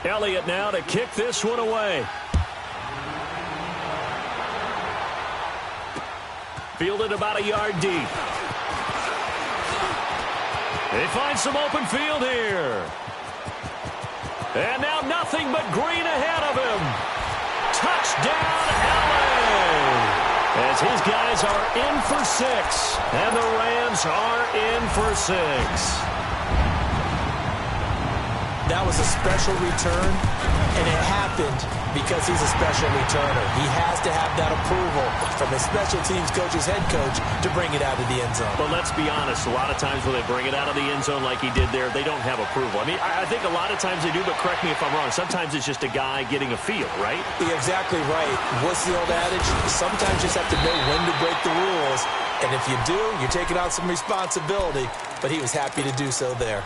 Elliott now to kick this one away. Fielded about a yard deep. They find some open field here. And now nothing but green ahead of him. Touchdown, LA! As his guys are in for 6. And the Rams are in for 6. That was a special return, and it happened because he's a special returner. He has to have that approval from his special teams coach's head coach to bring it out of the end zone. But let's be honest, a lot of times when they bring it out of the end zone like he did there, they don't have approval. I mean, I think a lot of times they do, but correct me if I'm wrong. Sometimes it's just a guy getting a feel, right? You're exactly right. What's the old adage? Sometimes you just have to know when to break the rules, and if you do, you're taking on some responsibility. But he was happy to do so there.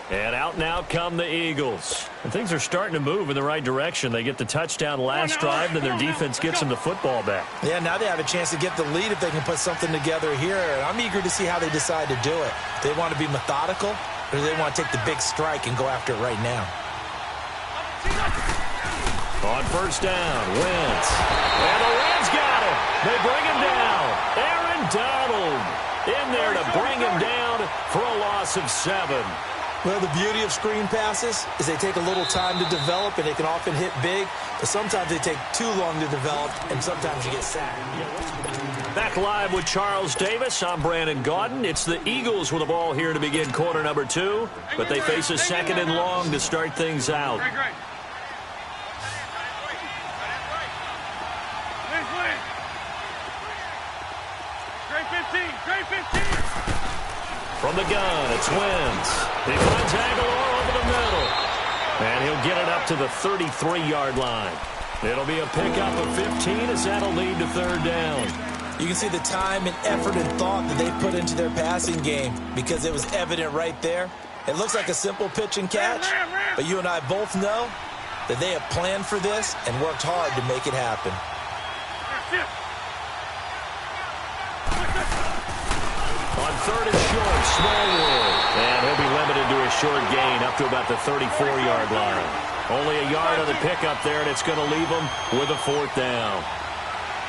And out now come the Eagles. And things are starting to move in the right direction. They get the touchdown last drive, then their defense gets them the football back. Yeah, now they have a chance to get the lead if they can put something together here. I'm eager to see how they decide to do it. Do they want to be methodical, or do they want to take the big strike and go after it right now? On first down, Wentz. And the Rams got him. They bring him down. Aaron Donald in there to bring him down for a loss of 7. Well, the beauty of screen passes is they take a little time to develop, and they can often hit big, but sometimes they take too long to develop, and sometimes you get sacked. Back live with Charles Davis. I'm Brandon Gaudin. It's the Eagles with the ball here to begin quarter number 2, but they face a 2nd and long to start things out. From the gun, it's Wentz. He finds Aguilar over the middle. And he'll get it up to the 33-yard line. It'll be a pickup of 15 as that'll lead to 3rd down. You can see the time and effort and thought that they put into their passing game because it was evident right there. It looks like a simple pitch and catch, but you and I both know that they have planned for this and worked hard to make it happen. On 3rd and short, Smallwood. And he'll be limited to a short gain up to about the 34-yard line. Only a yard on the pickup there, and it's going to leave them with a 4th down.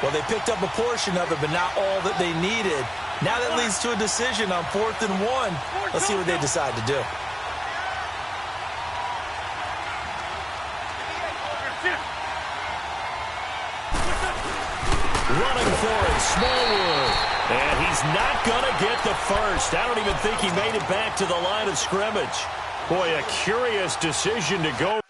Well, they picked up a portion of it, but not all that they needed. Now that leads to a decision on 4th and 1. Let's see what they decide to do. Running for it, Smallwood. And he's not going to get the first. I don't even think he made it back to the line of scrimmage. Boy, a curious decision to go.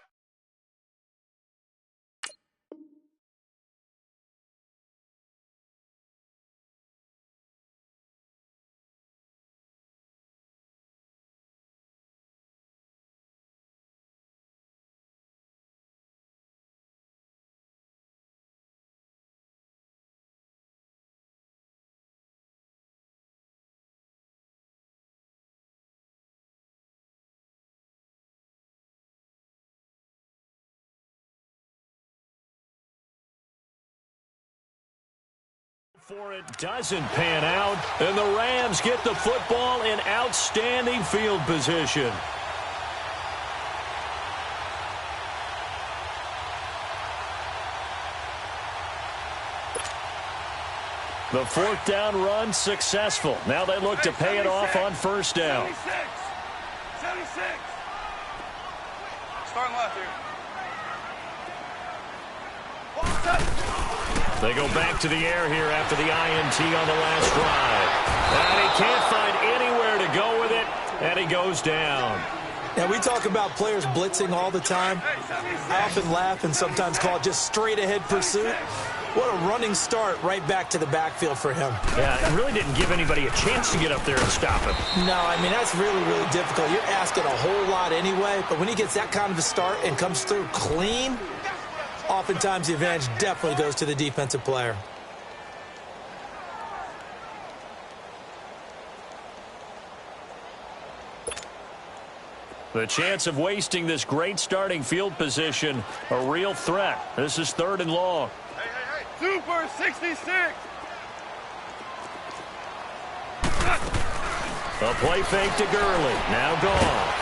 For it doesn't pan out, and the Rams get the football in outstanding field position. The 4th down run successful. Now they look to pay it off on 1st down. 76. Starting left here. They go back to the air here after the INT on the last drive. And he can't find anywhere to go with it, and he goes down. Now, we talk about players blitzing all the time. I often laugh and sometimes call it just straight-ahead pursuit. What a running start right back to the backfield for him. Yeah, it really didn't give anybody a chance to get up there and stop him. No, I mean, that's really, really difficult. You're asking a whole lot anyway, but when he gets that kind of a start and comes through clean, oftentimes the advantage definitely goes to the defensive player. The chance of wasting this great starting field position, a real threat. This is 3rd and long. Hey. Super 66. A play fake to Gurley. Now gone.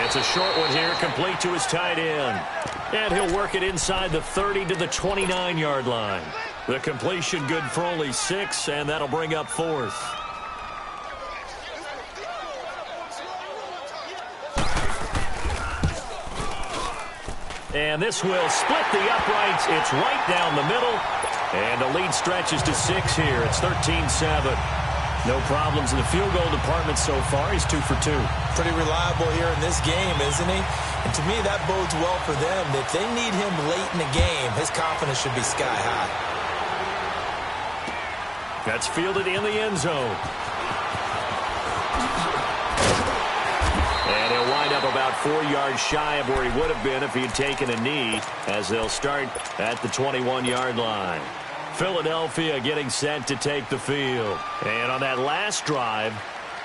It's a short one here, complete to his tight end. And he'll work it inside the 30 to the 29-yard line. The completion good for only 6, and that'll bring up 4th. And this will split the uprights. It's right down the middle. And the lead stretches to 6 here. It's 13-7. No problems in the field goal department so far. He's 2 for 2. Pretty reliable here in this game, isn't he? And to me, that bodes well for them. If they need him late in the game, his confidence should be sky high. That's fielded in the end zone. And he'll wind up about 4 yards shy of where he would have been if he had taken a knee, as they'll start at the 21-yard line. Philadelphia getting set to take the field. And on that last drive,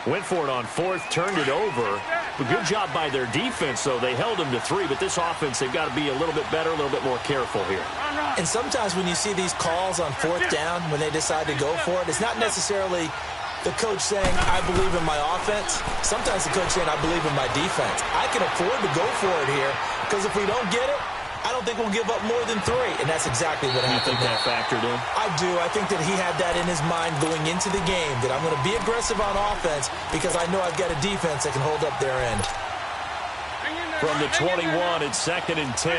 went for it on 4th, turned it over. A good job by their defense, though. They held him to 3, but this offense, they've got to be a little bit better, a little bit more careful here. And sometimes when you see these calls on 4th down, when they decide to go for it, it's not necessarily the coach saying, I believe in my offense. Sometimes the coach saying, I believe in my defense. I can afford to go for it here, because if we don't get it, I don't think we'll give up more than 3, and that's exactly what happened. You think that factored in? I do. I think that he had that in his mind going into the game, that I'm going to be aggressive on offense because I know I've got a defense that can hold up their end. From the 21, it's 2nd and 10.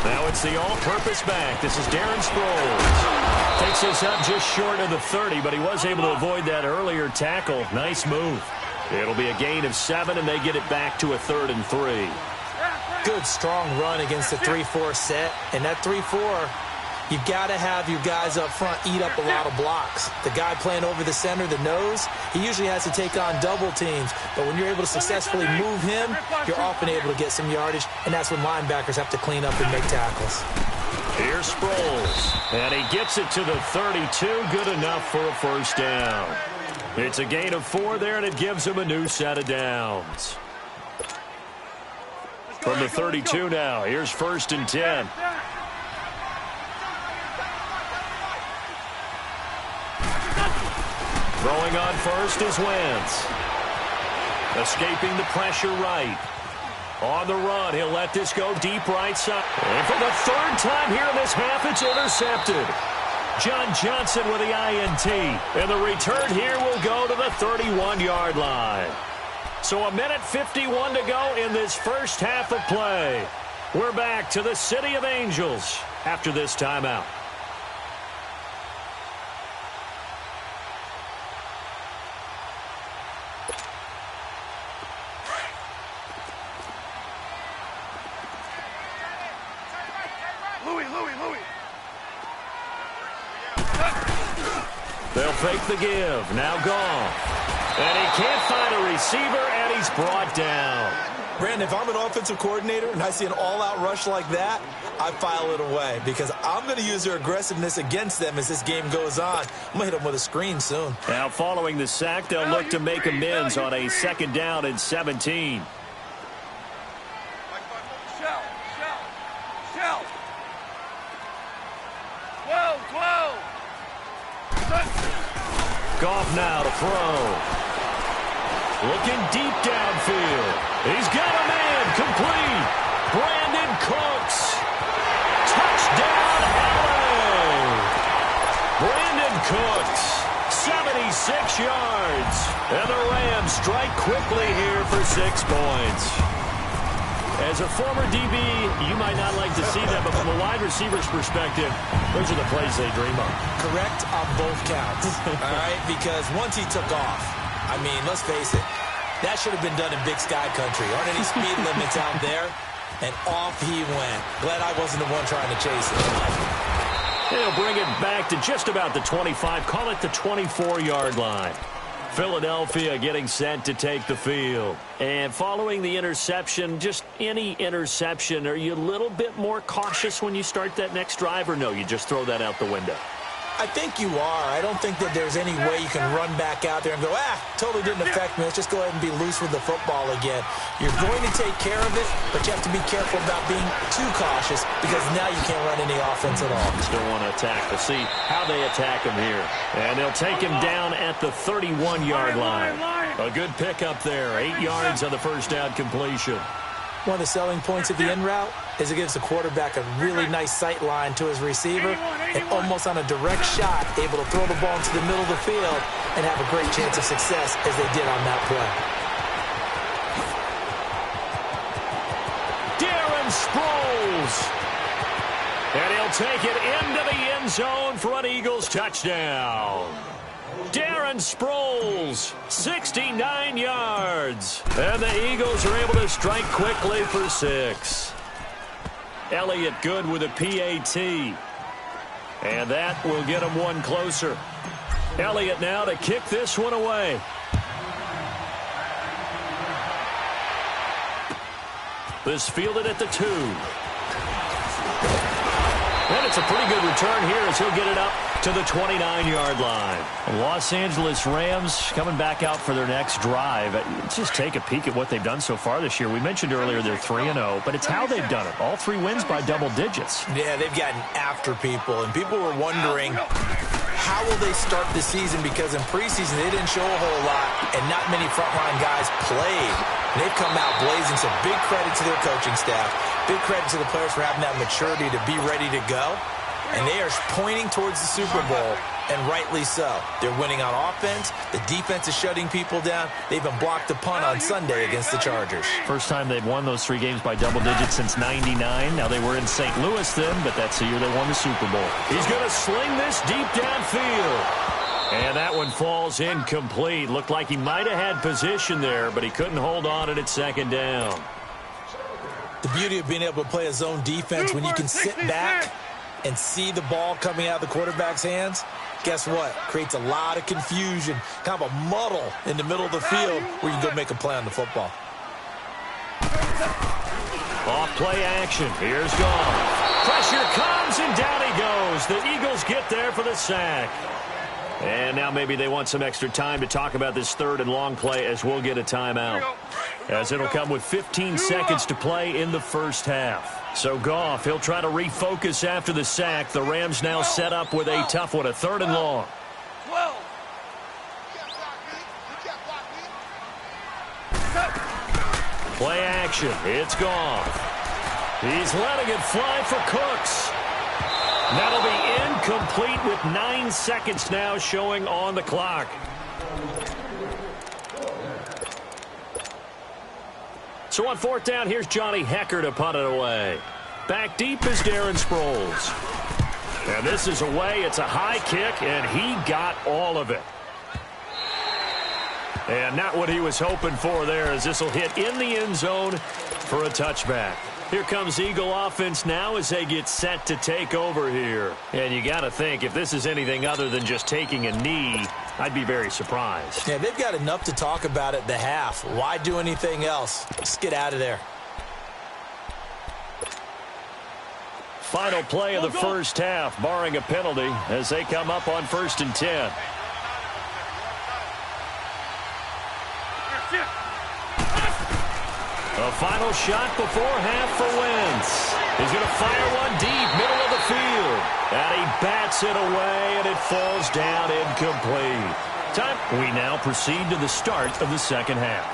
Now it's the all-purpose back. This is Darren Sproles. Takes this up just short of the 30, but he was able to avoid that earlier tackle. Nice move. It'll be a gain of 7, and they get it back to a 3rd and 3. Good, strong run against the 3-4 set. And that 3-4, you've got to have your guys up front eat up a lot of blocks. The guy playing over the center, the nose, he usually has to take on double teams. But when you're able to successfully move him, you're often able to get some yardage, and that's when linebackers have to clean up and make tackles. Here's Sproles, and he gets it to the 32. Good enough for a 1st down. It's a gain of 4 there, and it gives him a new set of downs. From the 32 now, here's 1st and 10. Throwing on first is Wentz. Escaping the pressure right. On the run, he'll let this go deep right side. And for the 3rd time here in this half, it's intercepted. John Johnson with the INT. And the return here will go to the 31-yard line. So 1:51 to go in this first half of play. We're back to the City of Angels after this timeout. They'll fake the give. Now gone. And he can't find a receiver, and he's brought down. Brandon, if I'm an offensive coordinator and I see an all-out rush like that, I file it away because I'm going to use their aggressiveness against them as this game goes on. I'm going to hit them with a screen soon. Now following the sack, they'll look to make amends on a 2nd down and 17. Goff now to throw. Looking deep downfield. He's got a man complete. Brandon Cooks. Touchdown, LA. Brandon Cooks, 76 yards. And the Rams strike quickly here for 6 points. As a former DB, you might not like to see that, but from a wide receiver's perspective, those are the plays they dream of. Correct on both counts, all right? Because once he took off, I mean, let's face it, that should have been done in Big Sky Country. Aren't any speed limits out there? And off he went. Glad I wasn't the one trying to chase it. They'll bring it back to just about the 25, call it the 24-yard line. Philadelphia getting set to take the field. And following the interception, just any interception, are you a little bit more cautious when you start that next drive, or no, you just throw that out the window? I think you are. I don't think that there's any way you can run back out there and go, totally didn't affect me. Let's just go ahead and be loose with the football again. You're going to take care of it, but you have to be careful about being too cautious because now you can't run any offense at all. Still want to attack. We'll see how they attack him here. And they'll take him down at the 31-yard line. A good pickup there. 8 yards on the first down completion. One of the selling points of the in route is it gives the quarterback a really nice sight line to his receiver and almost on a direct shot able to throw the ball into the middle of the field and have a great chance of success as they did on that play. Darren Sproles. And he'll take it into the end zone for an Eagles touchdown. Darren Sproles, 69 yards. And the Eagles are able to strike quickly for 6. Elliott good with a PAT. And that will get him one closer. Elliott now to kick this one away. This fielded at the 2. And it's a pretty good return here as he'll get it up to the 29-yard line. Los Angeles Rams coming back out for their next drive. Let's just take a peek at what they've done so far this year. We mentioned earlier they're 3-0, but it's how they've done it. All 3 wins by double digits. Yeah, they've gotten after people, and people were wondering how will they start the season because in preseason they didn't show a whole lot, and not many frontline guys played. And they've come out blazing, so big credit to their coaching staff. Big credit to the players for having that maturity to be ready to go. And they are pointing towards the Super Bowl, and rightly so. They're winning on offense. The defense is shutting people down. They even blocked a punt on Sunday against the Chargers. First time they've won those 3 games by double digits since '99. Now they were in St. Louis then, but that's the year they won the Super Bowl. He's going to sling this deep downfield. And that one falls incomplete. Looked like he might have had position there, but he couldn't hold on it at second down. The beauty of being able to play a zone defense when you can sit back and see the ball coming out of the quarterback's hands, guess what? Creates a lot of confusion, kind of a muddle in the middle of the field where you can go make a play on the football. Off play action. Here's Goff. Pressure comes, and down he goes. The Eagles get there for the sack. And now maybe they want some extra time to talk about this 3rd and long play as we'll get a timeout. As it'll come with 15 seconds to play in the first half. So Goff, he'll try to refocus after the sack. The Rams now set up with a tough one, a 3rd and long. 12. Play action. It's Goff. He's letting it fly for Cooks. That'll be incomplete with 9 seconds now showing on the clock. So on 4th down, here's Johnny Hecker to punt it away. Back deep is Darren Sproles. And this is away. It's a high kick, and he got all of it. And not what he was hoping for there, as this will hit in the end zone for a touchback. Here comes Eagle offense now as they get set to take over here. And you got to think, if this is anything other than just taking a knee, I'd be very surprised. Yeah, they've got enough to talk about at the half. Why do anything else? Let's get out of there. Final play of the first half, barring a penalty, as they come up on 1st and 10. A final shot before half for Wentz. He's going to fire one deep, middle of the field. And he bats it away, and it falls down incomplete. We now proceed to the start of the second half.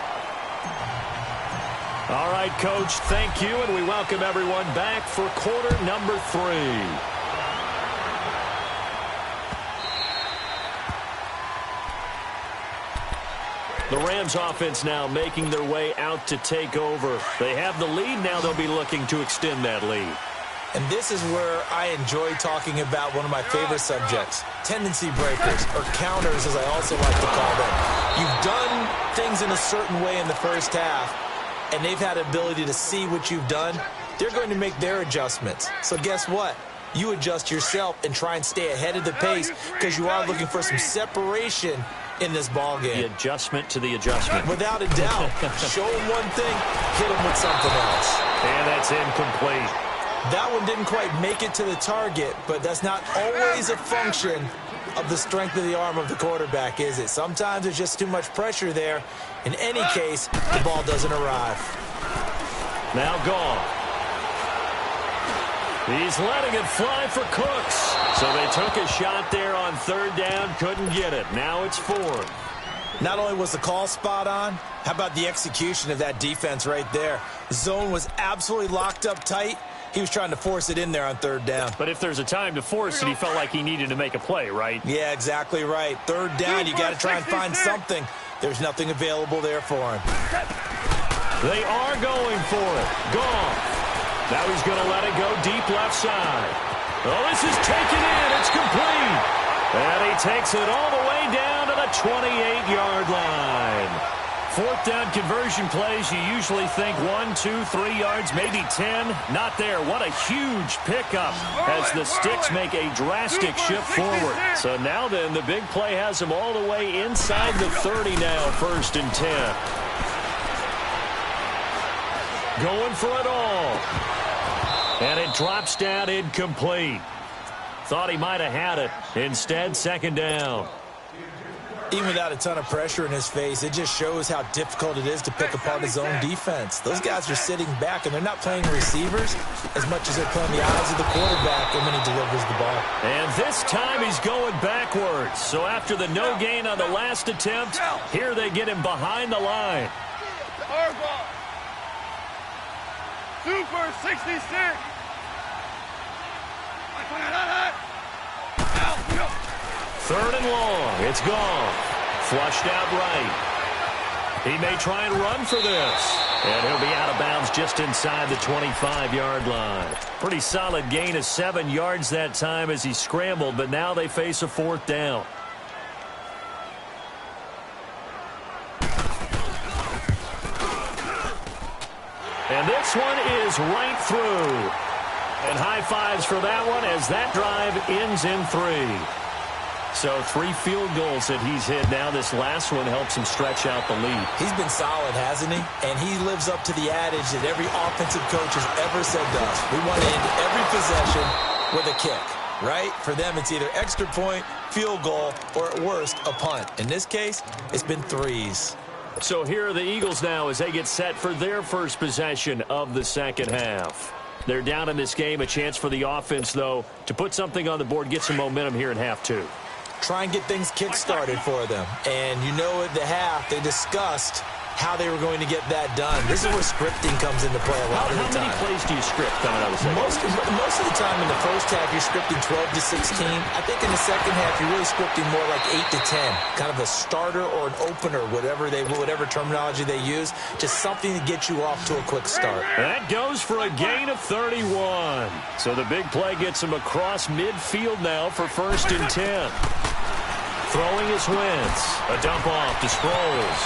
All right, Coach, thank you, and we welcome everyone back for quarter number 3. The Rams offense now making their way out to take over. They have the lead. Now they'll be looking to extend that lead. And this is where I enjoy talking about one of my favorite subjects, tendency breakers, or counters as I also like to call them. You've done things in a certain way in the first half, and they've had the ability to see what you've done. They're going to make their adjustments. So guess what? You adjust yourself and try and stay ahead of the pace because you are looking for some separation in this ball game. The adjustment to the adjustment. Without a doubt. Show them one thing, hit them with something else. And that's incomplete. That one didn't quite make it to the target, but that's not always a function of the strength of the arm of the quarterback, is it? Sometimes there's just too much pressure there. In any case, the ball doesn't arrive. Now gone. He's letting it fly for Cooks. So they took a shot there on third down, couldn't get it. Now it's fourth. Not only was the call spot on, how about the execution of that defense right there? The zone was absolutely locked up tight. He was trying to force it in there on third down. But if there's a time to force it, he felt like he needed to make a play, right? Yeah, exactly right. Third down, you got to try and find something. There's nothing available there for him. They are going for it. Gone. Now he's going to let it go deep left side. Oh, this is taken in. It's complete. And he takes it all the way down to the 28-yard line. Fourth down conversion plays, you usually think 1, 2, 3 yards, maybe 10. Not there. What a huge pickup as the Sticks make a drastic shift forward. So now then, the big play has them all the way inside the 30 now, 1st and 10. Going for it all. And it drops down incomplete. Thought he might have had it. Instead, 2nd down. Even without a ton of pressure in his face, it just shows how difficult it is to pick apart his own defense. Those guys are sitting back, and they're not playing receivers as much as they're playing the eyes of the quarterback and when he delivers the ball. And this time he's going backwards. So after the no gain on the last attempt, here they get him behind the line. Super 66. Third and long. It's gone. Flushed out right. He may try and run for this. And he'll be out of bounds just inside the 25-yard line. Pretty solid gain of 7 yards that time as he scrambled, but now they face a 4th down. And this one is right through. And high fives for that one as that drive ends in 3. So 3 field goals that he's hit now. This last one helps him stretch out the lead. He's been solid, hasn't he? And he lives up to the adage that every offensive coach has ever said to us. We want to end every possession with a kick, right? For them, it's either extra point, field goal, or at worst, a punt. In this case, it's been 3s. So here are the Eagles now as they get set for their first possession of the second half. They're down in this game. A chance for the offense, though, to put something on the board, get some momentum here in half 2. Try and get things kick-started for them. And you know at the half, they discussed how they were going to get that done. This is where scripting comes into play a lot of the time. How many plays do you script coming out of the second? Most of the time in the first half, you're scripting 12 to 16. I think in the second half, you're really scripting more like 8 to 10. Kind of a starter or an opener, whatever terminology they use. Just something to get you off to a quick start. That goes for a gain of 31. So the big play gets him across midfield now for 1st and 10. Throwing is Wentz. A dump off to Sproles.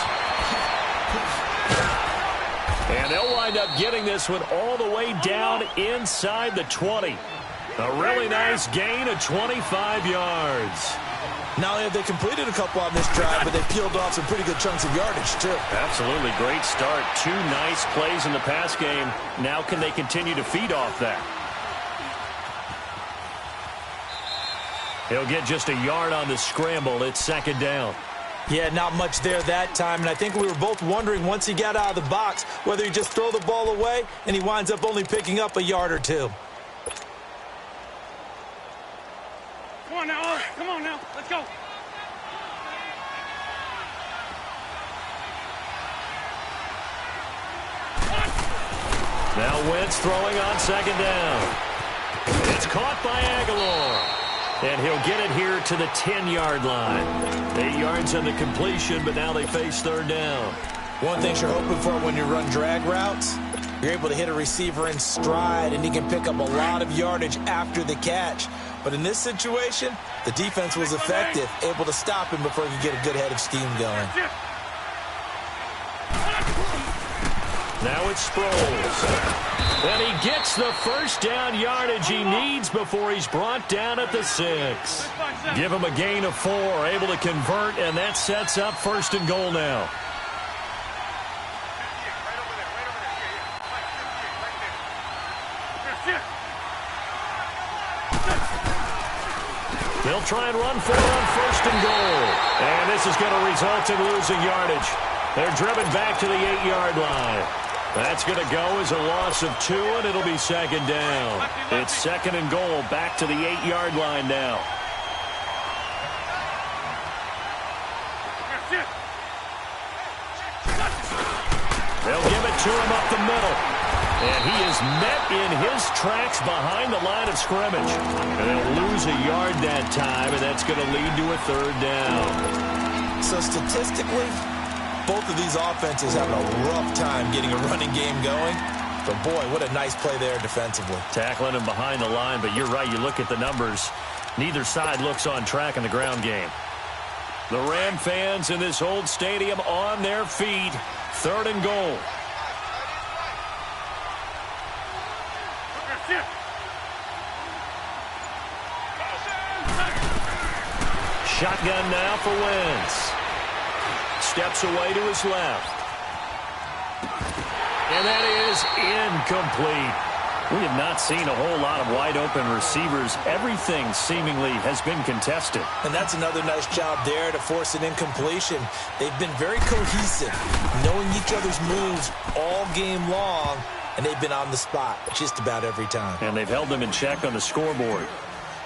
And they'll wind up getting this one all the way down inside the 20. A really nice gain of 25 yards. Not only have they completed a couple on this drive, but they peeled off some pretty good chunks of yardage, too. Absolutely. Great start. 2 nice plays in the pass game. Now can they continue to feed off that? He'll get just a yard on the scramble. It's 2nd down. Yeah, not much there that time, and I think we were both wondering once he got out of the box whether he just throw the ball away and he winds up only picking up a yard or 2. Come on now, come on now, let's go. Now Wentz throwing on 2nd down. It's caught by Aguilar. And he'll get it here to the 10-yard line. 8 yards on the completion, but now they face 3rd down. One thing you're hoping for when you run drag routes, you're able to hit a receiver in stride, and he can pick up a lot of yardage after the catch. But in this situation, the defense was effective, able to stop him before he could get a good head of steam going. Now it's Sproles. And he gets the 1st down yardage he needs before he's brought down at the 6. Give him a gain of 4, able to convert, and that sets up 1st and goal now. They'll try and run for it on 1st and goal. And this is going to result in losing yardage. They're driven back to the 8-yard line. That's going to go as a loss of 2, and it'll be 2nd down. It's 2nd and goal, back to the 8-yard line now. They'll give it to him up the middle. And he is met in his tracks behind the line of scrimmage. And they'll lose a yard that time, and that's going to lead to a 3rd down. So statistically, both of these offenses having a rough time getting a running game going. But, boy, what a nice play there defensively. Tackling him behind the line, but you're right. You look at the numbers. Neither side looks on track in the ground game. The Ram fans in this old stadium on their feet. 3rd and goal. Shotgun now for Wentz. Steps away to his left. And that is incomplete. We have not seen a whole lot of wide-open receivers. Everything seemingly has been contested. And that's another nice job there to force an incompletion. They've been very cohesive, knowing each other's moves all game long, and they've been on the spot just about every time. And they've held them in check on the scoreboard.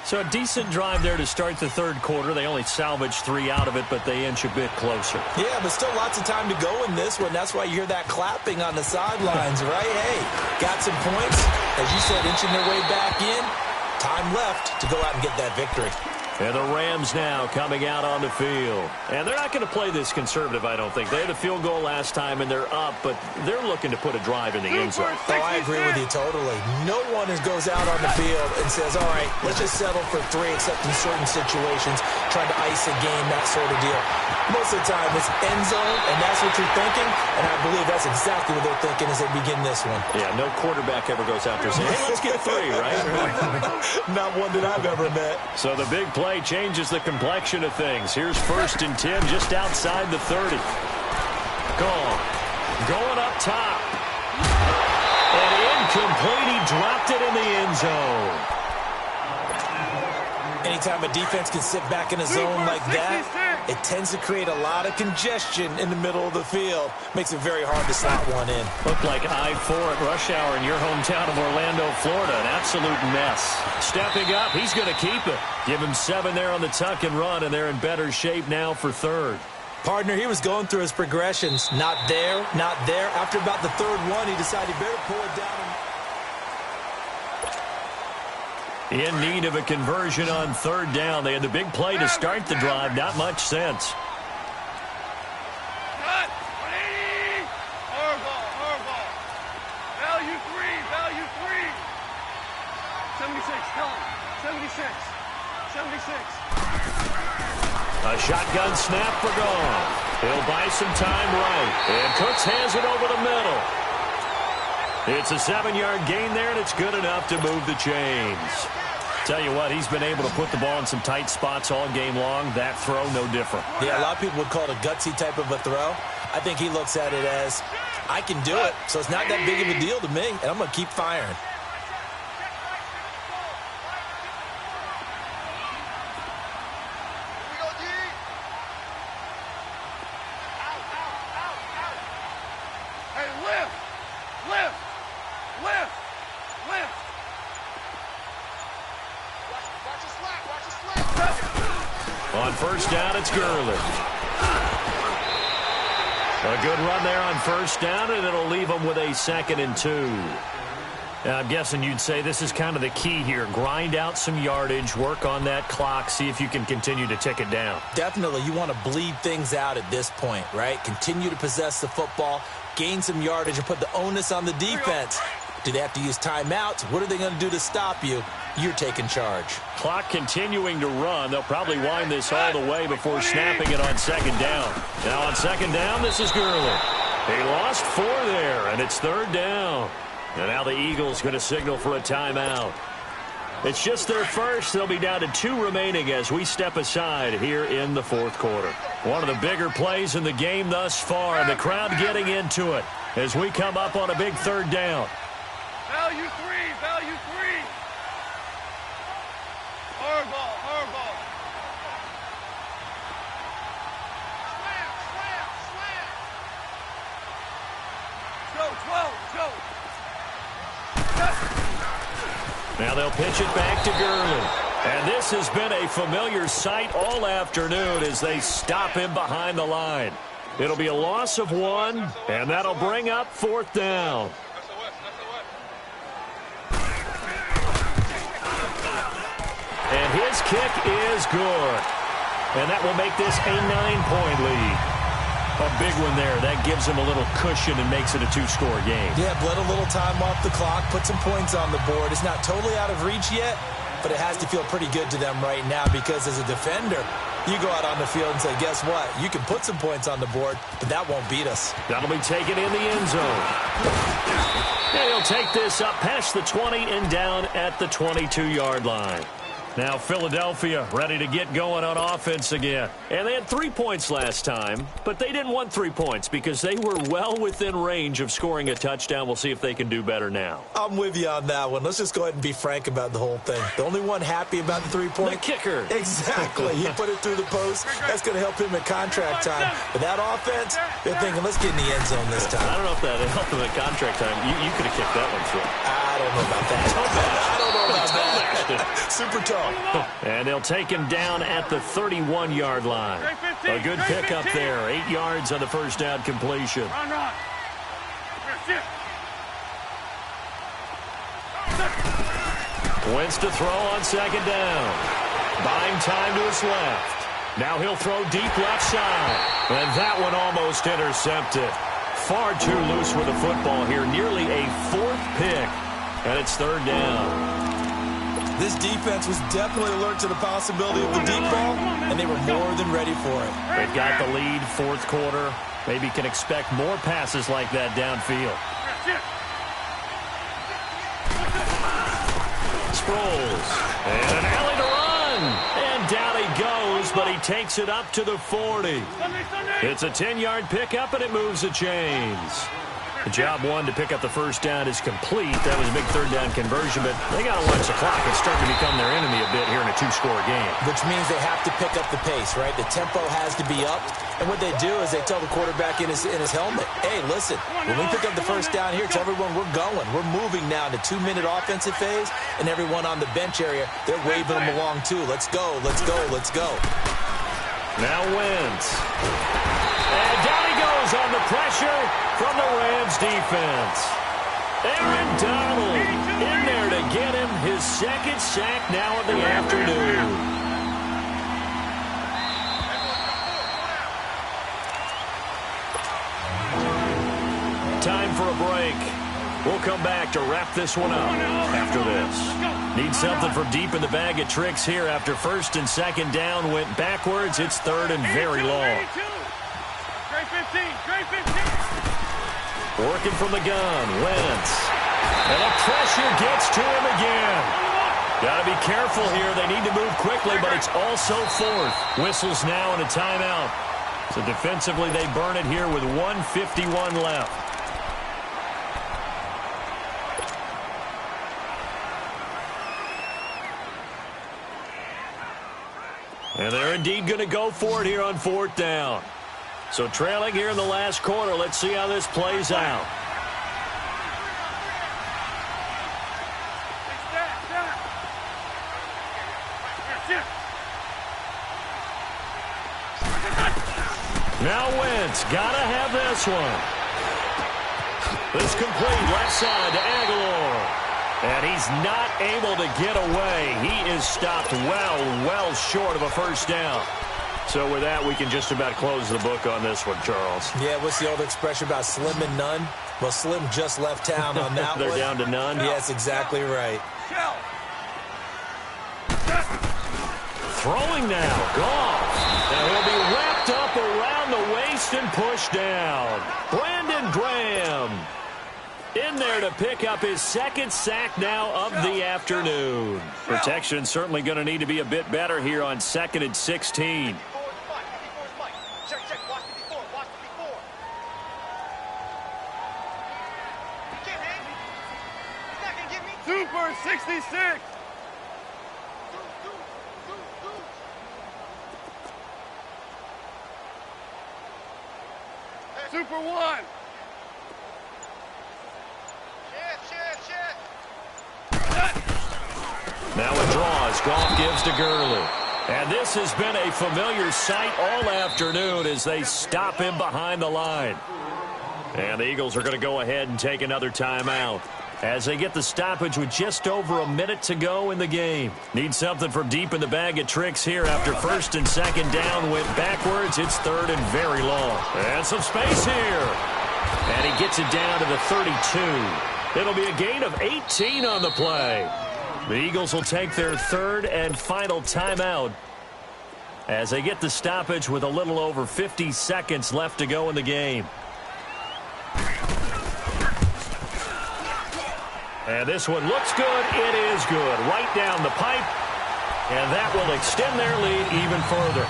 So a decent drive there to start the 3rd quarter. They only salvaged 3 out of it, but they inch a bit closer. Yeah, but still lots of time to go in this one. That's why you hear that clapping on the sidelines, right? Hey, got some points. As you said, inching their way back in. Time left to go out and get that victory. And the Rams now coming out on the field. And they're not going to play this conservative, I don't think. They had a field goal last time, and they're up, but they're looking to put a drive in the end zone. Oh, I agree with you totally. No one goes out on the field and says, all right, let's just settle for 3, except in certain situations, trying to ice a game, that sort of deal. Most of the time, it's end zone, and that's what you're thinking, and I believe that's exactly what they're thinking as they begin this one. Yeah, no quarterback ever goes out there saying, hey, let's get 3, right? Not one that I've ever met. So the big play changes the complexion of things. Here's 1st and 10 just outside the 30. Gone. Going up top. And incomplete. He dropped it in the end zone. Anytime a defense can sit back in a zone like that, it tends to create a lot of congestion in the middle of the field. Makes it very hard to slot one in. Looked like I-4 at rush hour in your hometown of Orlando, Florida. An absolute mess. Stepping up, he's going to keep it. Give him 7 there on the tuck and run, and they're in better shape now for 3rd. Partner, he was going through his progressions. Not there, not there. After about the 3rd one, he decided he better pull it down. In need of a conversion on 3rd down. They had the big play to start the drive. Not much sense. Cut! 180! Horrible. Value 3, value 3. 76, tell him. 76. A shotgun snap for Gone. He'll buy some time right. And Cooks has it over the middle. It's a 7-yard gain there, and it's good enough to move the chains. Tell you what, he's been able to put the ball in some tight spots all game long. That throw, no different. Yeah, a lot of people would call it a gutsy type of a throw. I think he looks at it as, I can do it, so it's not that big of a deal to me, and I'm going to keep firing. On 1st down, it's Gurley. A good run there on 1st down, and it'll leave them with a 2nd and 2. Now, I'm guessing you'd say this is kind of the key here. Grind out some yardage, work on that clock, see if you can continue to tick it down. Definitely, you want to bleed things out at this point, right? Continue to possess the football, gain some yardage, and put the onus on the defense. Do they have to use timeouts? What are they going to do to stop you? You're taking charge. Clock continuing to run. They'll probably wind this all the way before snapping it on 2nd down. Now on 2nd down, this is Gurley. He lost 4 there, and it's 3rd down. And now the Eagles going to signal for a timeout. It's just their first. They'll be down to 2 remaining as we step aside here in the 4th quarter. One of the bigger plays in the game thus far, and the crowd getting into it as we come up on a big 3rd down. Value 3, value 3. Horrible. Now they'll pitch it back to Gurley. And this has been a familiar sight all afternoon as they stop him behind the line. It'll be a loss of 1, and that'll bring up 4th down. And his kick is good. And that will make this a 9-point lead. A big one there. That gives him a little cushion and makes it a 2-score game. Yeah, bled a little time off the clock, put some points on the board. It's not totally out of reach yet, but it has to feel pretty good to them right now because as a defender, you go out on the field and say, guess what? You can put some points on the board, but that won't beat us. That'll be taken in the end zone. And he'll take this up past the 20 and down at the 22-yard line. Now Philadelphia ready to get going on offense again. And they had 3 points last time, but they didn't want 3 points because they were well within range of scoring a touchdown. We'll see if they can do better now. I'm with you on that one. Let's just go ahead and be frank about the whole thing. The only one happy about the 3-point? The kicker. Exactly. He put it through the post. That's going to help him at contract time. But that offense, they're thinking, let's get in the end zone this time. I don't know if that helped him at contract time. You could have kicked that one through. I don't know about that. I don't know about that. Super tough. And they'll take him down at the 31-yard line. A good pickup there. 8 yards on the first down completion. Wentz to throw on second down. Buying time to his left. Now he'll throw deep left side. And that one almost intercepted. Far too loose with the football here. Nearly a 4th pick. And it's 3rd down. This defense was definitely alert to the possibility of the deep ball, and they were more than ready for it. They've got the lead, 4th quarter. Maybe can expect more passes like that downfield. Sproles. And an alley to run. And down he goes, but he takes it up to the 40. It's a 10-yard pickup, and it moves the chains. The job one to pick up the first down is complete. That was a big 3rd down conversion, but they got to watch the clock. It's starting to become their enemy a bit here in a 2-score game. Which means they have to pick up the pace, right? The tempo has to be up. And what they do is they tell the quarterback in his helmet, hey, listen, when we pick up the first down here, tell everyone we're going. We're moving now to 2-minute offensive phase, and everyone on the bench area, they're waving them along too. Let's go, let's go, let's go. Now Wentz. And down he goes on the pressure from the Rams defense. Aaron Donald in there to get him his 2nd sack now of the afternoon. Time for a break. We'll come back to wrap this one up after this. Need something from deep in the bag of tricks here after 1st and 2nd down went backwards. It's 3rd and very long. Working from the gun, Wentz. And the pressure gets to him again. Got to be careful here. They need to move quickly, but it's also 4th. Whistles now and a timeout. So defensively, they burn it here with 1:51 left. And they're indeed going to go for it here on 4th down. So trailing here in the last quarter. Let's see how this plays out. Now Wentz, gotta have this one. This complete left side to Aguilar. And he's not able to get away. He is stopped well short of a first down. So with that, we can just about close the book on this one, Charles. Yeah, what's the old expression about slim and none? Well, Slim just left town on that They're one. down to none? Yes, exactly right. Throwing now, Goff. And he'll be wrapped up around the waist and pushed down. Brandon Graham in there to pick up his 2nd sack now of the afternoon. Protection certainly going to need to be a bit better here on 2nd and 16. Super 66. Super 1. Now it draws. Goff gives to Gurley. And this has been a familiar sight all afternoon as they stop him behind the line. And the Eagles are going to go ahead and take another timeout as they get the stoppage with just over a minute to go in the game. Need something from deep in the bag of tricks here after first and second down went backwards. It's third and very long. And some space here. And he gets it down to the 32. It'll be a gain of 18 on the play. The Eagles will take their third and final timeout as they get the stoppage with a little over 50 seconds left to go in the game. And this one looks good. It is good. Right down the pipe. And that will extend their lead even further.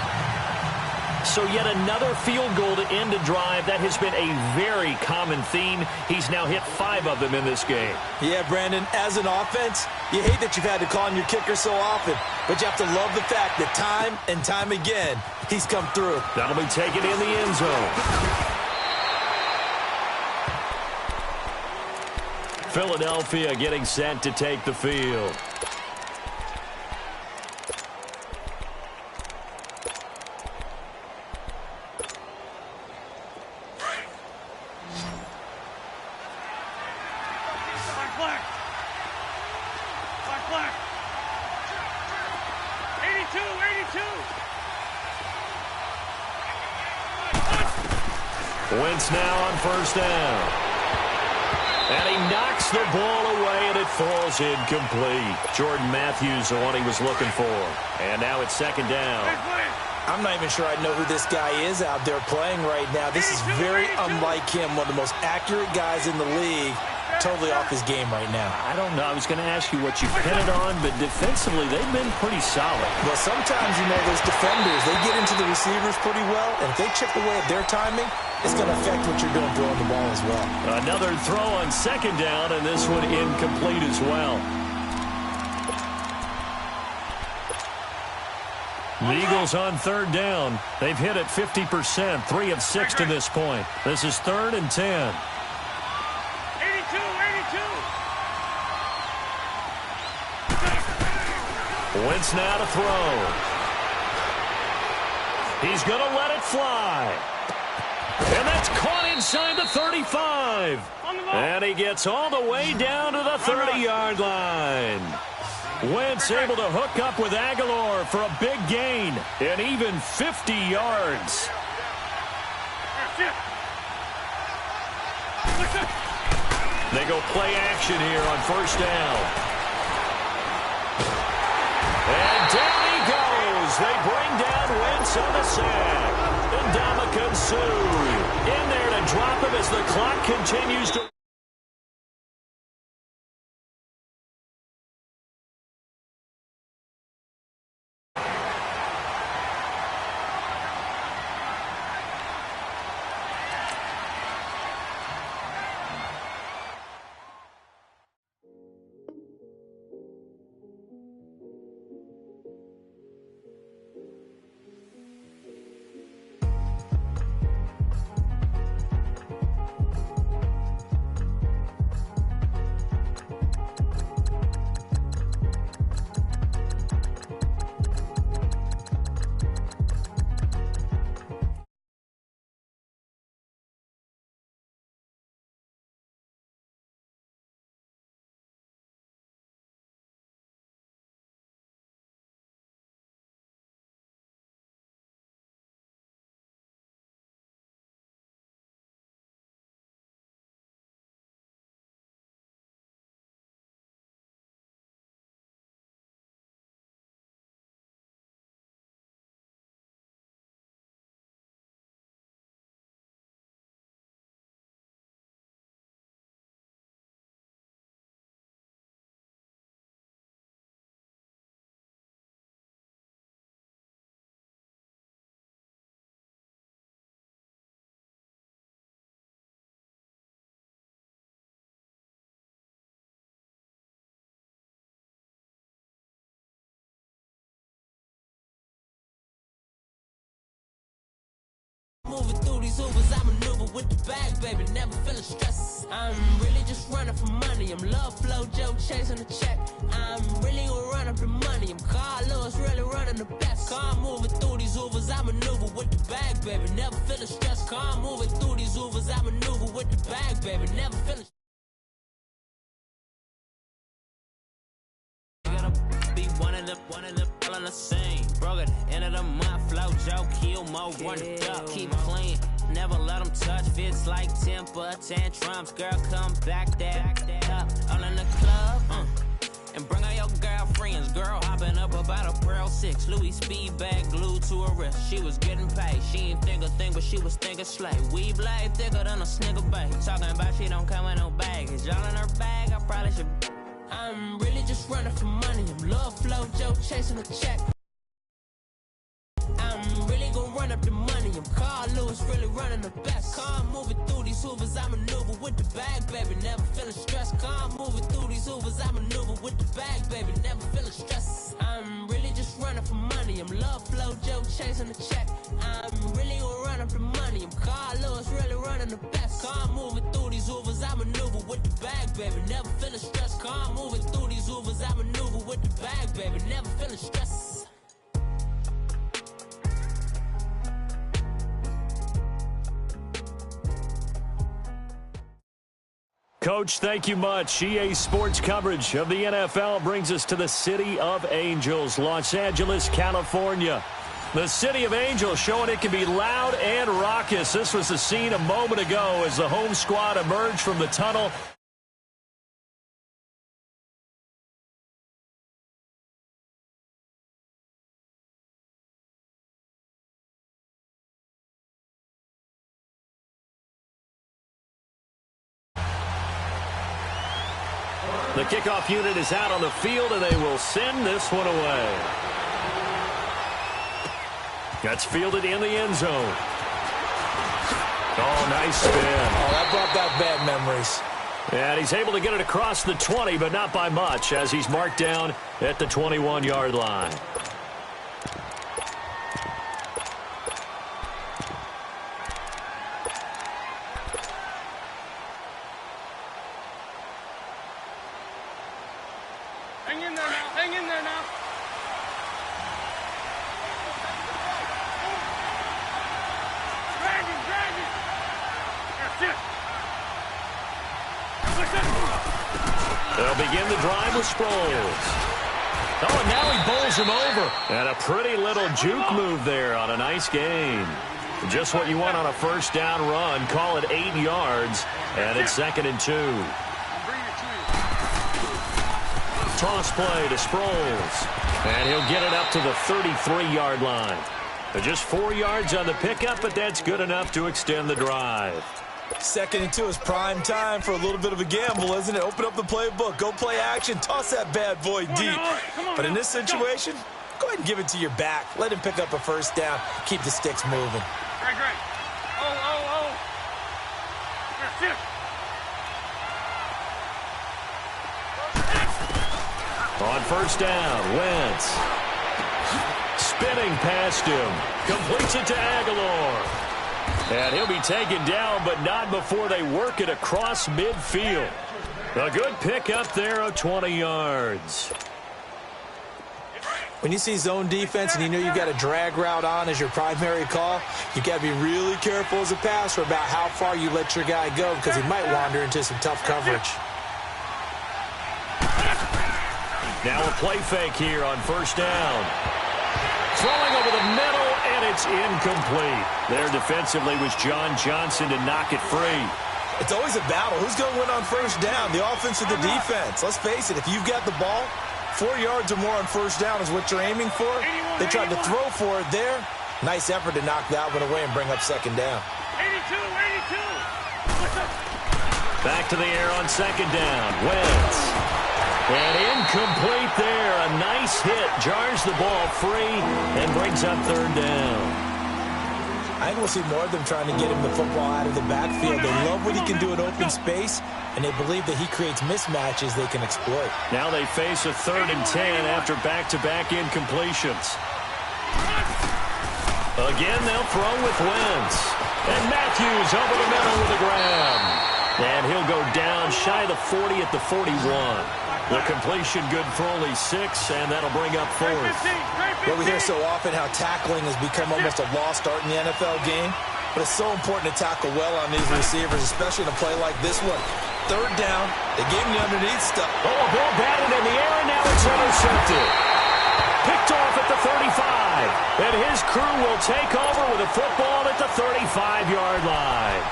So yet another field goal to end a drive. That has been a very common theme. He's now hit 5 of them in this game. Yeah, Brandon, as an offense, you hate that you've had to call on your kicker so often. But you have to love the fact that time and time again, he's come through. That'll be taken in the end zone. Philadelphia getting set to take the field. Wentz now on first down. And he knocks the ball away, and it falls incomplete. Jordan Matthews, the one he was looking for. And now it's second down. I'm not even sure I know who this guy is out there playing right now. This is very unlike him, one of the most accurate guys in the league. Totally off his game right now. I don't know. I was going to ask you what you pin it on, but defensively, they've been pretty solid. Well, sometimes, you know, those defenders, they get into the receivers pretty well, and if they chip away at their timing, it's going to affect what you're doing throwing the ball as well. Another throw on second down, and this one incomplete as well. The Eagles on third down. They've hit it 50%, 3 of 6 to this point. This is 3rd and 10. Wentz now to throw. He's going to let it fly. And that's caught inside the 35. And he gets all the way down to the 30-yard line. Wentz able to hook up with Aguilar for a big gain and even 50 yards. They go play action here on first down. And down he goes. They bring down Wentz on the sack. And Ndamukong Suh in there to drop him as the clock continues to... Moving through these Ubers, I maneuver with the bag, baby, never feeling stress. I'm really just running for money. I'm love flow, Joe chasing the check. I'm really gonna run up the money. I'm Carl Lewis, really running the best. Car moving through these Ubers, I maneuver with the bag, baby, never feeling stress. Car moving through these Ubers, I maneuver with the bag, baby, never feeling stress. Be one of the all on the scene. Broke at the end of the month, flow, Joe, kill, mo, run it up, keep clean. Never let them touch, fits like temper tantrums. Girl, come back there, up, all in the club, and bring all your girlfriends. Girl, hopping up about a Pearl 6, Louis speed bag glued to her wrist. She was getting paid, she ain't think a thing, but she was thinking slay. We blade thicker than a snigger bag. Talking about she don't come with no baggage. Y'all in her bag, I probably should. I'm really just running for money. I'm love flow, Joe chasing a check. I'm really gonna run up the money. I'm Carl Lewis, really running the best. Car moving through these Hoovers, I maneuver with the bag, baby, never feeling stressed. Car moving through these Hoovers, I maneuver with the bag, baby, never feeling stressed. I'm really just running for money. I'm love flow, Joe chasing the check. I'm really gonna run up the money. I'm Carl Lewis, really running the best. Car moving through these Hoovers, I maneuver with the bag, baby, never feeling stressed. Car moving through these Hoovers, I maneuver with the bag, baby, never feeling stressed. Coach, thank you much. EA Sports coverage of the NFL brings us to the City of Angels, Los Angeles, California. The City of Angels showing it can be loud and raucous. This was the scene a moment ago as the home squad emerged from the tunnel. The kickoff unit is out on the field, and they will send this one away. That's fielded in the end zone. Oh, nice spin. Oh, that brought back bad memories. And he's able to get it across the 20, but not by much, as he's marked down at the 21-yard line. Hang in there now. Hang in there now. Drag him, drag him. That's it. They'll begin the drive with Sproles. Oh, and now he bowls him over. And a pretty little juke move there on a nice gain. Just what you want on a first down run. Call it 8 yards, and it's 2nd and 2. Toss play to Sproles. And he'll get it up to the 33-yard line. Just 4 yards on the pickup, but that's good enough to extend the drive. 2nd and 2 is prime time for a little bit of a gamble, isn't it? Open up the playbook, go play action, toss that bad boy deep. But in this situation, go ahead and give it to your back. Let him pick up a first down. Keep the sticks moving. Great. Oh. That's it. On first down, Wentz. Spinning past him. Completes it to Aguilar. And he'll be taken down, but not before they work it across midfield. A good pick up there of 20 yards. When you see zone defense and you know you've got a drag route on as your primary call, you've got to be really careful as a passer about how far you let your guy go because he might wander into some tough coverage. Now a play fake here on first down. Throwing over the middle, and it's incomplete. There defensively was John Johnson to knock it free. It's always a battle. Who's going to win on first down, the offense or the defense? Let's face it, if you've got the ball, 4 yards or more on first down is what you're aiming for. They tried to throw for it there. Nice effort to knock that one away and bring up 2nd down. 82. Back to the air on 2nd down. Wentz. And incomplete there. A nice hit. Jars the ball free and brings up 3rd down. I think we'll see more of them trying to get him the football out of the backfield. They love what he can do in open space, and they believe that he creates mismatches they can exploit. Now they face a 3rd and 10 after back-to-back incompletions. Again, they'll throw with Wentz. And Matthews over the middle with a grab. And he'll go down shy of the 40 at the 41. The completion good for only 6, and that'll bring up 4th. Well, we hear so often how tackling has become almost a lost art in the NFL game. But it's so important to tackle well on these receivers, especially in a play like this one. 3rd down, they gave him the underneath stuff. Oh, a ball batted in the air, and now it's intercepted. Picked off at the 35. And his crew will take over with a football at the 35-yard line.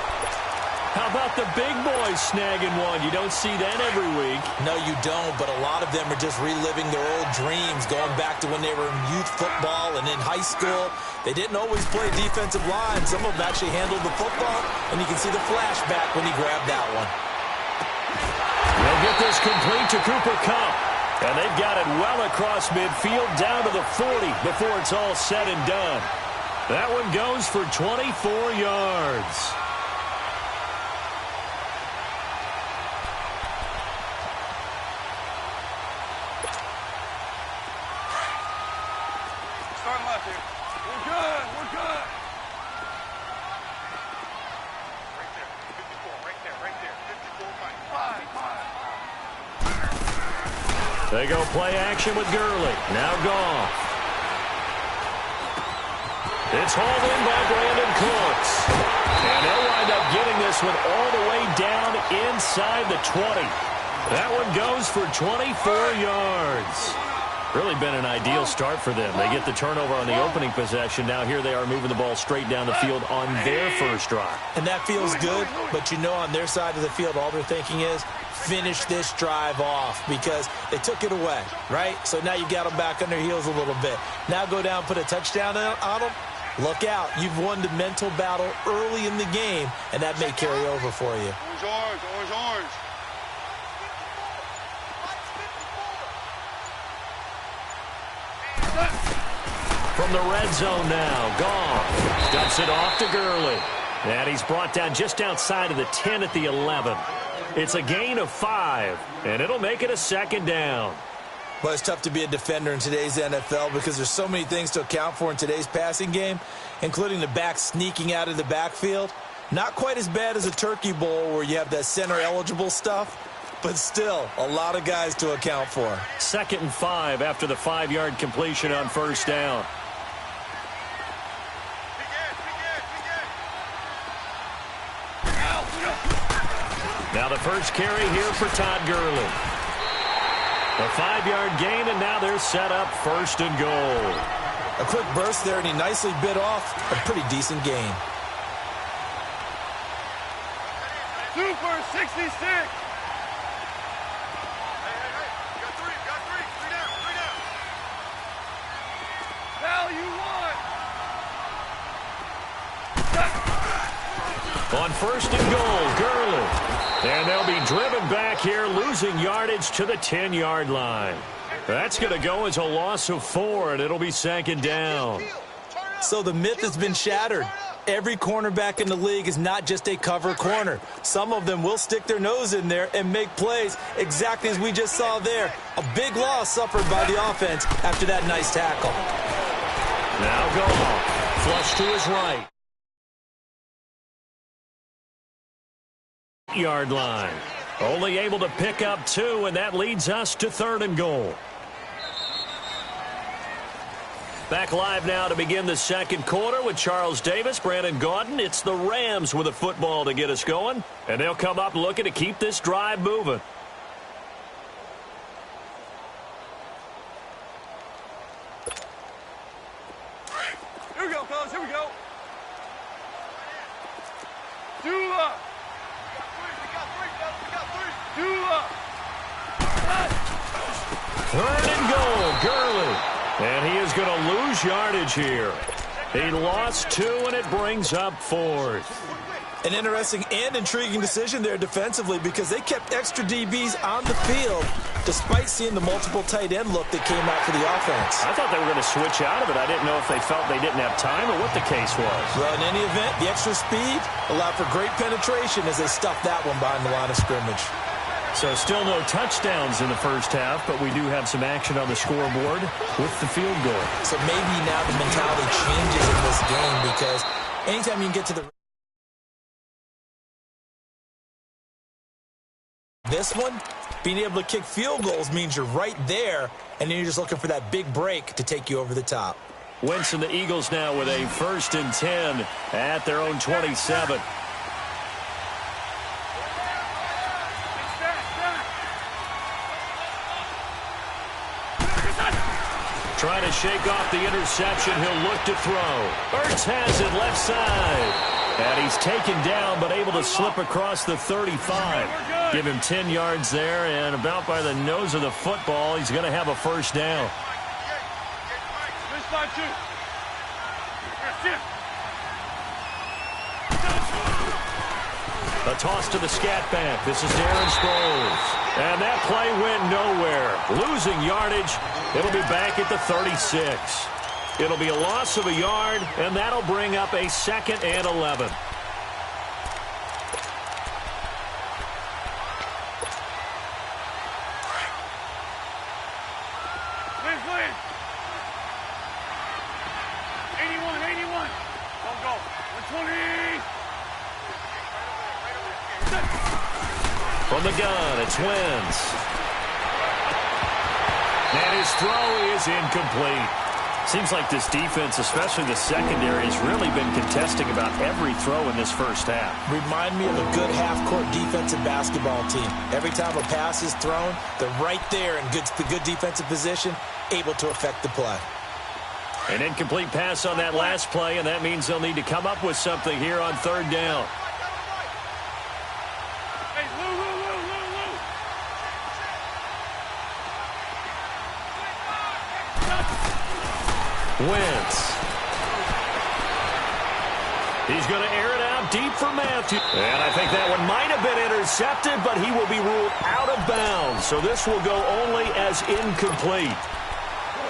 How about the big boys snagging one? You don't see that every week. No, you don't, but a lot of them are just reliving their old dreams, going back to when they were in youth football and in high school. They didn't always play defensive line. Some of them actually handled the football, and you can see the flashback when he grabbed that one. They'll get this complete to Cooper Kupp. And they've got it well across midfield down to the 40 before it's all said and done. That one goes for 24 yards. Start left here. We're good. We're good. Right there. 54. Right there. 54. Five. They go play action with Gurley. Now Goff. It's hauled in by Brandon Cooks. And they'll wind up getting this one all the way down inside the 20. That one goes for 24 yards. Really been an ideal start for them. They get the turnover on the opening possession. Now here they are moving the ball straight down the field on their first drive. And that feels good, but you know on their side of the field all they're thinking is finish this drive off because they took it away, right? So now you got them back on their heels a little bit. Now go down, put a touchdown on them. Look out. You've won the mental battle early in the game, and that may carry over for you. Orange. From the red zone now, Goff dumps it off to Gurley. And he's brought down just outside of the 10 at the 11. It's a gain of 5, and it'll make it a 2nd down. Well, it's tough to be a defender in today's NFL because there's so many things to account for in today's passing game, including the back sneaking out of the backfield. Not quite as bad as a turkey bowl where you have that center-eligible stuff, but still a lot of guys to account for. 2nd and 5 after the 5-yard completion on 1st down. Now the first carry here for Todd Gurley. A 5-yard gain, and now they're set up 1st and goal. A quick burst there, and he nicely bit off a pretty decent gain. Super 66. Hey. Got three. Three down. Value 1. On 1st and goal, Gurley. And they'll be driven back here, losing yardage to the 10-yard line. That's going to go as a loss of 4, and it'll be 2nd down. So the myth has been shattered. Every cornerback in the league is not just a cover corner. Some of them will stick their nose in there and make plays exactly as we just saw there. A big loss suffered by the offense after that nice tackle. Now Goff, flush to his right. Yard line. Only able to pick up 2, and that leads us to 3rd and goal. Back live now to begin the 2nd quarter with Charles Davis, Brandon Gaudin. It's the Rams with a football to get us going, and they'll come up looking to keep this drive moving. Here we go, fellas. Here we go. Dula. Dula. 3rd and goal, Gurley. And he is going to lose yardage here. He lost 2, and it brings up 4th. An interesting and intriguing decision there defensively because they kept extra DBs on the field despite seeing the multiple tight end look that came out for the offense. I thought they were going to switch out of it. I didn't know if they felt they didn't have time or what the case was. Well, in any event, the extra speed allowed for great penetration as they stuffed that one behind the line of scrimmage. So still no touchdowns in the first half, but we do have some action on the scoreboard with the field goal. So maybe now the mentality changes in this game. because anytime you can get to the this one, being able to kick field goals means you're right there, and then you're just looking for that big break to take you over the top. Wentz and the Eagles now with a 1st and 10 at their own 27. Trying to shake off the interception. He'll look to throw. Ertz has it left side. And he's taken down, but able to slip across the 35. Give him 10 yards there, and about by the nose of the football, he's going to have a 1st down. A toss to the scat back. This is Darren Sproles. And that play went nowhere. Losing yardage. It'll be back at the 36. It'll be a loss of a yard, and that'll bring up a 2nd and 11. From the gun, it's Wentz. And his throw is incomplete. Seems like this defense, especially the secondary, has really been contesting about every throw in this first half. Remind me of a good half-court defensive basketball team. Every time a pass is thrown, they're right there in good defensive position, able to affect the play. An incomplete pass on that last play, and that means they'll need to come up with something here on 3rd down. Wentz. He's going to air it out deep for Matthew. And I think that one might have been intercepted, but he will be ruled out of bounds. So this will go only as incomplete.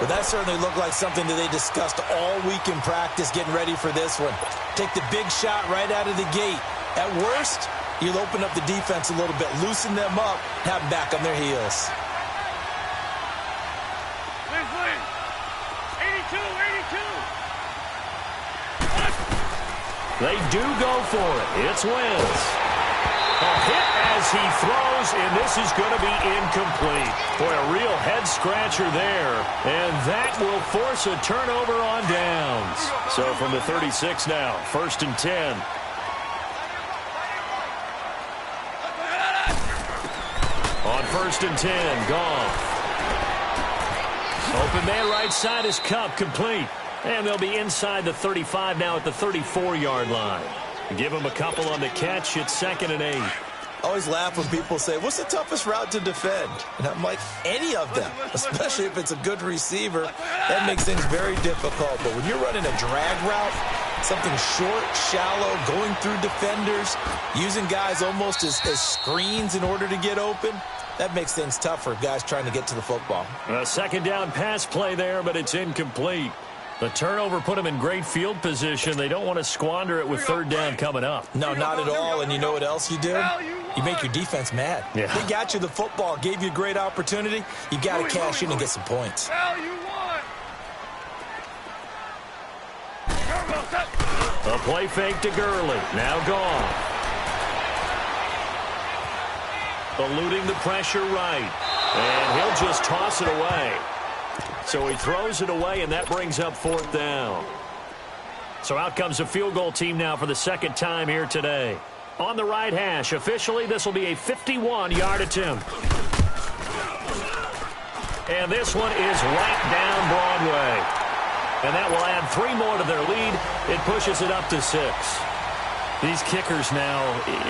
Well, that certainly looked like something that they discussed all week in practice getting ready for this one. Take the big shot right out of the gate. At worst, you'll open up the defense a little bit, loosen them up, have them back on their heels. They do go for it. It's Wentz. A hit as he throws, and this is going to be incomplete. Boy, a real head-scratcher there. And that will force a turnover on downs. So from the 36 now, 1st and 10. On 1st and 10, Goff. Open man right side is Cup, complete. And they'll be inside the 35 now at the 34-yard line. Give them a couple on the catch. It's 2nd and 8. I always laugh when people say, what's the toughest route to defend? And I'm like, any of them, especially if it's a good receiver. That makes things very difficult. But when you're running a drag route, something short, shallow, going through defenders, using guys almost as screens in order to get open, that makes things tough for guys trying to get to the football. A 2nd down pass play there, but it's incomplete. The turnover put them in great field position. They don't want to squander it with 3rd down coming up. No, not at all. And you know what else you do? You make your defense mad. Yeah. They got you the football, gave you a great opportunity. You got to cash in and get some points. A play fake to Gurley. Now gone. Eluding the pressure right. And he'll just toss it away. So he throws it away, and that brings up 4th down. So out comes a field goal team now for the 2nd time here today. On the right hash, officially, this will be a 51-yard attempt. And this one is right down Broadway. And that will add 3 more to their lead. It pushes it up to 6. These kickers now,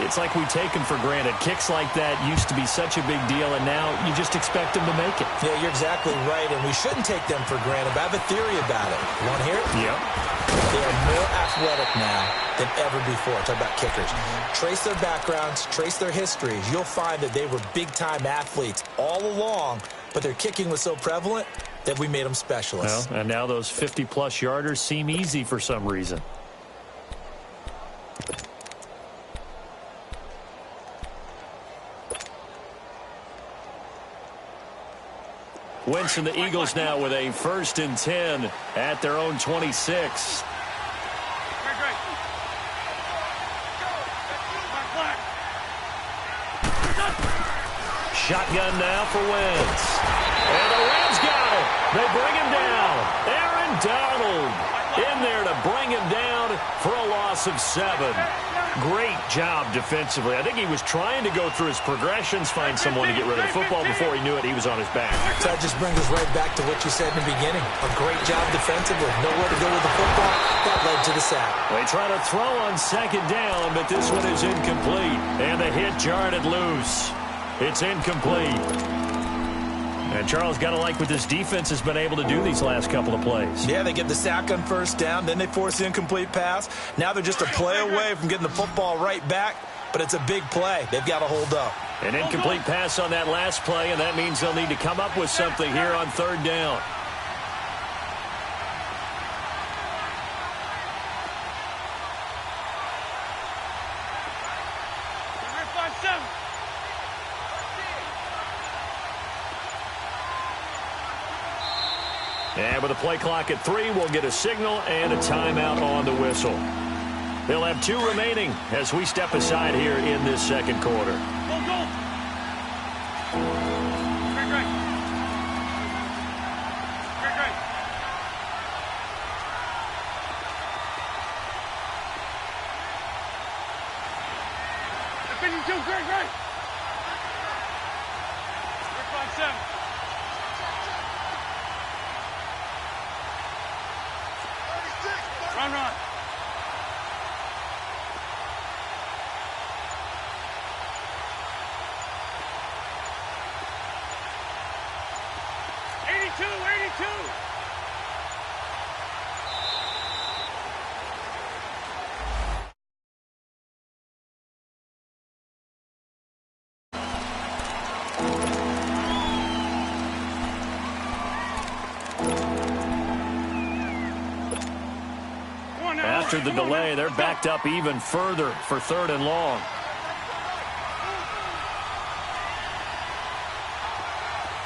it's like we take them for granted. Kicks like that used to be such a big deal, and now you just expect them to make it. Yeah, you're exactly right, and we shouldn't take them for granted. But I have a theory about it. You want to hear it? Yep. They are more athletic now than ever before. Talk about kickers. Trace their backgrounds, trace their histories. You'll find that they were big-time athletes all along, but their kicking was so prevalent that we made them specialists. Well, and now those 50-plus yarders seem easy for some reason. Wentz and the Eagles now with a 1st and 10 at their own 26. shotgun now for Wentz. And the Rams got it. They bring him down. Aaron Donald in there to bring him down for a loss of 7. Great job defensively. I think he was trying to go through his progressions, find someone to get rid of the football. Before he knew it, he was on his back. So that just brings us right back to what you said in the beginning. A great job defensively. Nowhere to go with the football. That led to the sack. They try to throw on 2nd down, but this one is incomplete. And the hit jarred it loose. It's incomplete. And Charles, got to like what this defense has been able to do these last couple of plays. Yeah, they get the sack on 1st down, then they force the incomplete pass. Now they're just a play away from getting the football right back, but it's a big play. They've got to hold up. An incomplete pass on that last play, and that means they'll need to come up with something here on 3rd down. And with a play clock at 3, we'll get a signal and a timeout on the whistle. They'll have 2 remaining as we step aside here in this 2nd quarter. Go. Great. Defending 2, great. Great 5-7. Run. 82. After the delay, they're backed up even further for 3rd and long.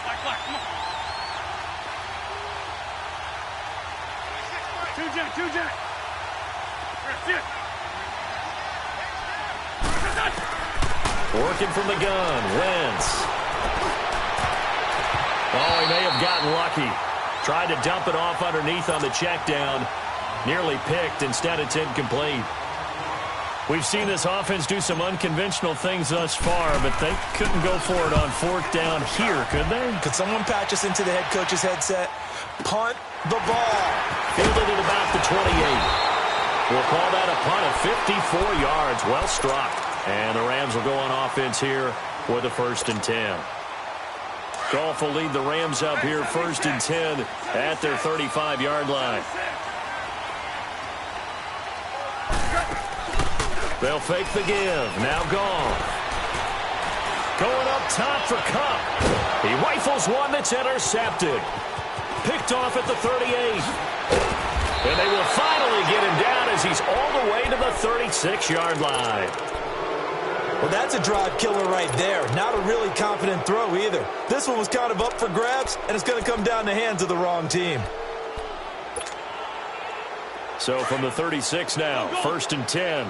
Come on. 2 Jack. Working from the gun, Wentz. Oh, he may have gotten lucky. Tried to dump it off underneath on the check down. Nearly picked. Instead, it's incomplete. We've seen this offense do some unconventional things thus far, but they couldn't go for it on 4th down here, could they? Could someone patch us into the head coach's headset? Punt the ball. Fielded at about the 28. We'll call that a punt of 54 yards. Well struck. And the Rams will go on offense here with a 1st and 10. Goff will lead the Rams up here 1st and 10 at their 35-yard line. They'll fake the give. Now Goff. Going up top for Cup. He rifles one that's intercepted. Picked off at the 38. And they will finally get him down as he's all the way to the 36-yard line. Well, that's a drive killer right there. Not a really confident throw either. This one was kind of up for grabs, and it's going to come down the hands of the wrong team. So from the 36 now, 1st and 10.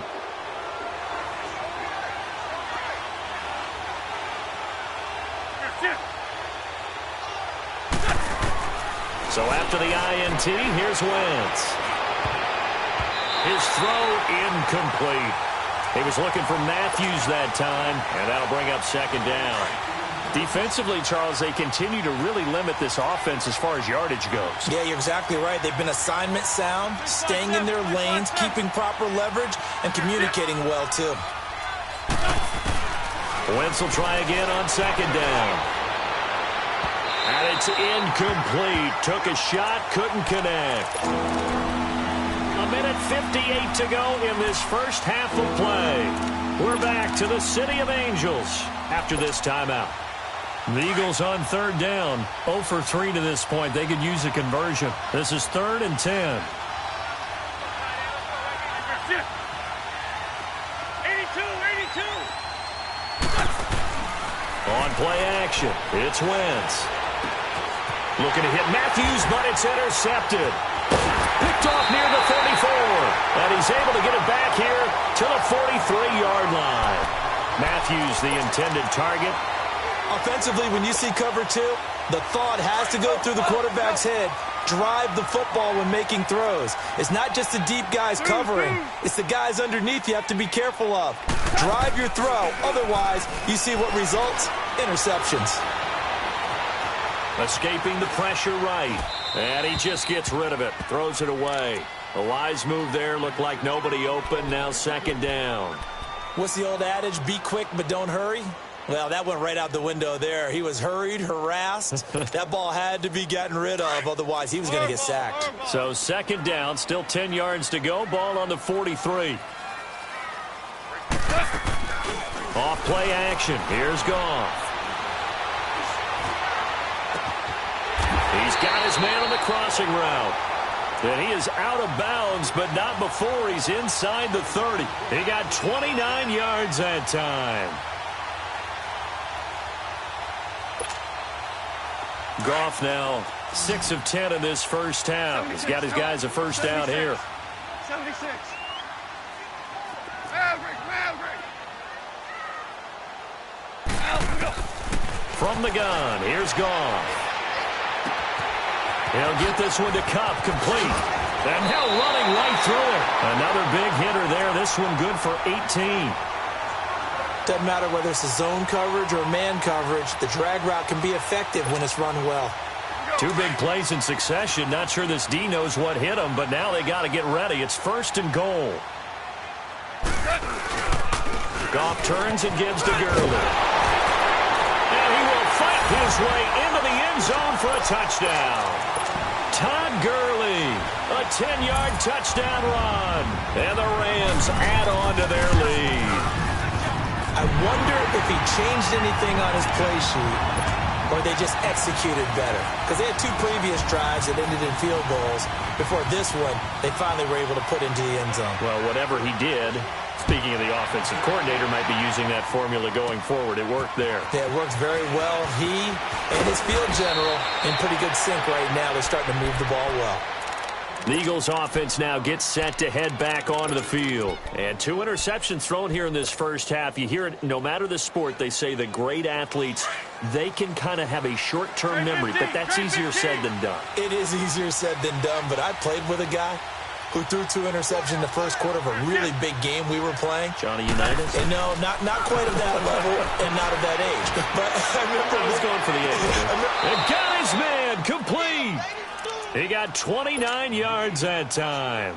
So after the INT, here's Wentz. His throw incomplete. He was looking for Matthews that time, and that'll bring up 2nd down. Defensively, Charles, they continue to really limit this offense as far as yardage goes. Yeah, you're exactly right. They've been assignment sound, staying in their lanes, keeping proper leverage, and communicating well, too. Wentz will try again on 2nd down. And it's incomplete. Took a shot, couldn't connect. A minute 58 to go in this first half of play. We're back to the City of Angels after this timeout. The Eagles on 3rd down. 0 for 3 to this point. They could use a conversion. This is 3rd and 10. 82. On play action, it's Wentz. Looking to hit Matthews, but it's intercepted. Picked off near the 34. And he's able to get it back here to the 43-yard line. Matthews, the intended target. Offensively, when you see cover two, the thought has to go through the quarterback's head. Drive the football when making throws. It's not just the deep guys covering. It's the guys underneath you have to be careful of. Drive your throw. Otherwise, you see what results? Interceptions. Escaping the pressure right. And he just gets rid of it. Throws it away. A wise move there. Looked like nobody open. Now second down. What's the old adage? Be quick, but don't hurry. Well, that went right out the window there. He was hurried, harassed. That ball had to be gotten rid of. Otherwise, he was going to get sacked. So second down. Still 10 yards to go. Ball on the 43. Off play action. Here's Goff. He's got his man on the crossing route. And he is out of bounds, but not before he's inside the 30. He got 29 yards that time. Goff now 6 of 10 in this first half. He's got his guys a first down here. 76. From the gun, here's Goff. He'll get this one to Cup, complete. And now running right through it. Another big hitter there. This one good for 18. Doesn't matter whether it's a zone coverage or man coverage. The drag route can be effective when it's run well. 2 big plays in succession. Not sure this D knows what hit him, but now they got to get ready. It's first and goal. Goff turns and gives to Gurley. And he will fight his way into the end zone for a touchdown. Todd Gurley, a 10-yard touchdown run. And the Rams add on to their lead. I wonder if he changed anything on his play sheet or they just executed better. Because they had 2 previous drives that ended in field goals. Before this one, they finally were able to put into the end zone. Well, whatever he did, speaking of the offensive coordinator, might be using that formula going forward. It worked there. Yeah, it works very well. He and his field general in pretty good sync right now. They're starting to move the ball well. The Eagles offense now gets set to head back onto the field. And 2 interceptions thrown here in this first half. You hear it, no matter the sport, they say the great athletes, they can kind of have a short-term memory, but that's easier said than done. It is easier said than done, but I played with a guy who threw 2 interceptions in the first quarter of a really big game we were playing. Johnny Unitas? And no, not quite of that level and not of that age. But I remember I was going for the age. And got his man complete. He got 29 yards that time.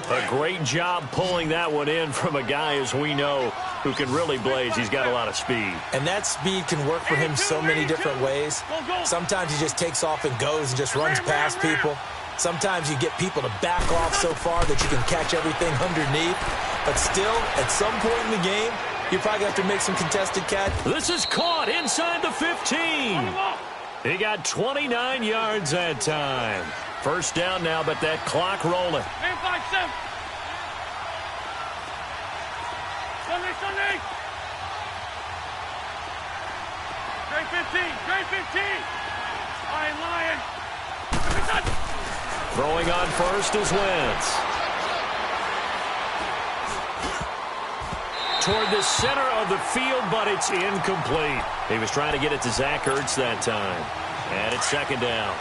A great job pulling that one in from a guy, as we know, who can really blaze. He's got a lot of speed. And that speed can work for him so many different ways. Sometimes he just takes off and goes and just runs past people. Sometimes you get people to back off so far that you can catch everything underneath. But still, at some point in the game, you probably have to make some contested catch. This is caught inside the 15. He got 29 yards that time. First down now, but that clock rolling. Sunday. Great 15. Lion. Throwing on first is Wentz. Toward the center of the field, but it's incomplete. He was trying to get it to Zach Ertz that time. And it's second down.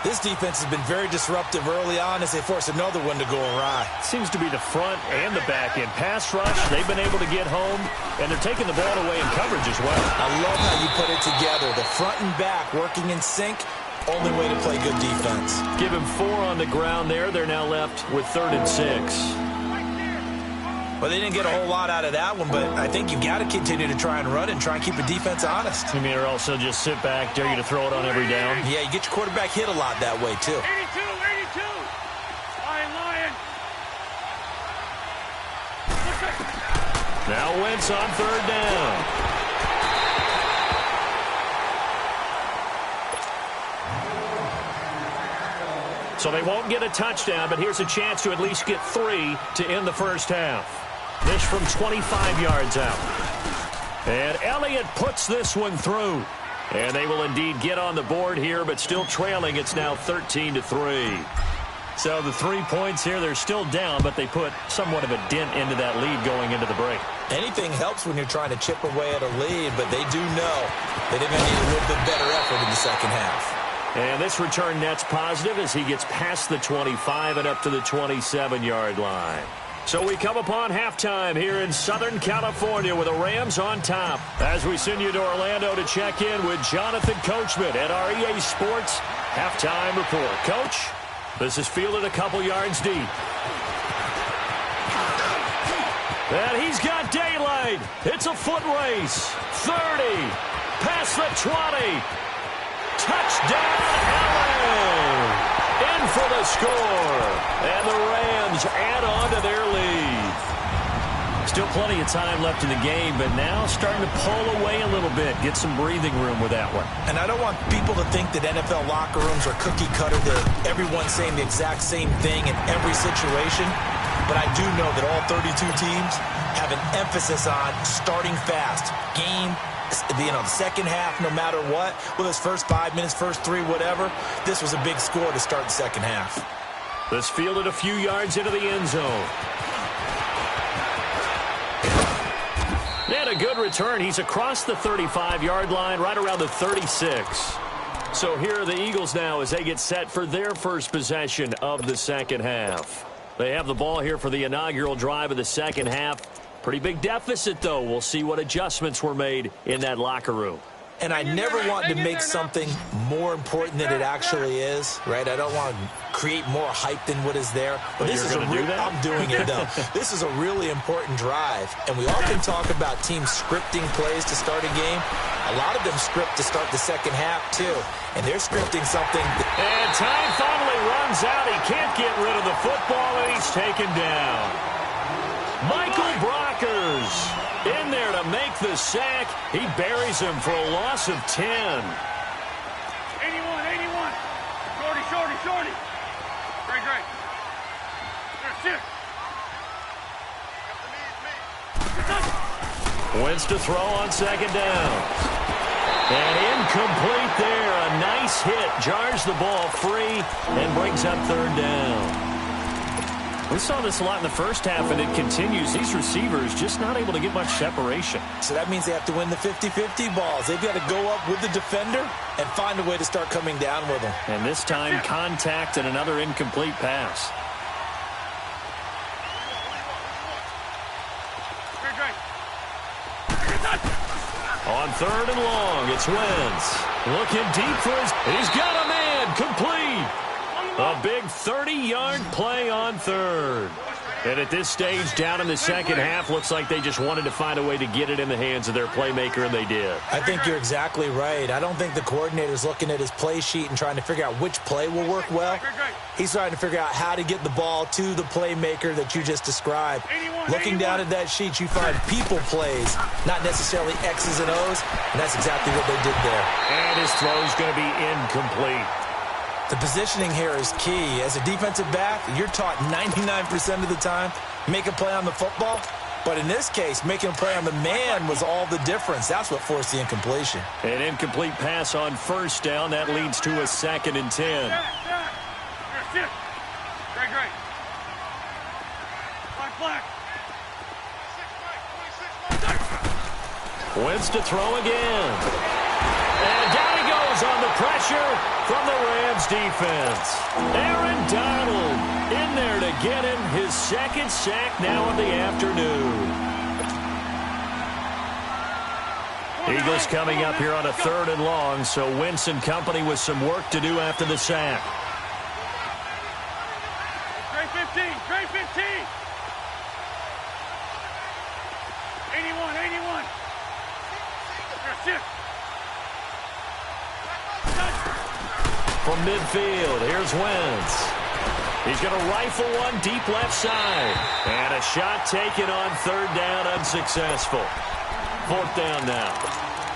This defense has been very disruptive early on as they force another one to go awry. Seems to be the front and the back end. Pass rush, they've been able to get home, and they're taking the ball away in coverage as well. I love how you put it together. The front and back working in sync. Only way to play good defense. Give him 4 on the ground there. They're now left with 3rd and 6. Well, they didn't get a whole lot out of that one, but I think you've got to continue to try and run and try and keep the defense honest. You mean or also just sit back, dare you to throw it on every down? Yeah, you get your quarterback hit a lot that way, too. 82. Lion. Now Wentz on 3rd down. So they won't get a touchdown, but here's a chance to at least get 3 to end the first half. This from 25 yards out. And Elliott puts this one through. And they will indeed get on the board here, but still trailing. It's now 13-3. So the 3 points here, they're still down, but they put somewhat of a dent into that lead going into the break. Anything helps when you're trying to chip away at a lead, but they do know that they're going to need a little bit better effort in the second half. And this return net's positive as he gets past the 25 and up to the 27-yard line. So we come upon halftime here in Southern California with the Rams on top. As we send you to Orlando to check in with Jonathan Coachman at our EA Sports Halftime Report. Coach, this is fielded a couple yards deep. And he's got daylight. It's a foot race. 30. Past the 20. Touchdown, LA! In for the score. And the Rams add on to their lead. Still plenty of time left in the game, but now starting to pull away a little bit. Get some breathing room with that one. And I don't want people to think that NFL locker rooms are cookie cutter, that everyone's saying the exact same thing in every situation. But I do know that all 32 teams have an emphasis on starting fast. The second half, no matter what, whether it's first 5 minutes, first 3, whatever, this was a big score to start the second half. This fielded a few yards into the end zone. And a good return. He's across the 35-yard line, right around the 36. So here are the Eagles now as they get set for their first possession of the second half. They have the ball here for the inaugural drive of the second half. Pretty big deficit, though. We'll see what adjustments were made in that locker room. And I never want to make something more important than it actually is, right? I don't want to create more hype than what is there. But this is I'm doing it, though. This is a really important drive. And we often talk about teams scripting plays to start a game. A lot of them script to start the second half, too. And they're scripting something. And time finally runs out. He can't get rid of the football, and he's taken down. Michael Brockers in there to make the sack. He buries him for a loss of 10. 81. Shorty. Great. That's it. Wins to throw on second down. And incomplete there. A nice hit. Jars the ball free and brings up third down. We saw this a lot in the first half, and it continues. These receivers just not able to get much separation. So that means they have to win the 50-50 balls. They've got to go up with the defender and find a way to start coming down with them. And this time, contact and another incomplete pass. On third and long, it's Wentz. Looking deep for his... He's got a man. Complete. A big 30-yard play on third. And at this stage, down in the second half, looks like they just wanted to find a way to get it in the hands of their playmaker, and they did. I think you're exactly right. I don't think the coordinator's looking at his play sheet and trying to figure out which play will work well. He's trying to figure out how to get the ball to the playmaker that you just described. Looking down at that sheet, you find people plays, not necessarily X's and O's, and that's exactly what they did there. And his throw's going to be incomplete. The positioning here is key. As a defensive back, you're taught 99% of the time, make a play on the football. But in this case, making a play on the man was all the difference. That's what forced the incompletion. An incomplete pass on first down. That leads to a 2nd and 10. Great. Black. Wentz to throw again. And down he goes on the pressure from the Rams defense. Aaron Donald in there to get him his second sack now of the afternoon. Eagles coming up here on a 3rd and long, so Wentz and company with some work to do after the sack. Great 15. 81. That's it. From midfield, here's Wentz. He's going to rifle one deep left side. And a shot taken on 3rd down, unsuccessful. 4th down now.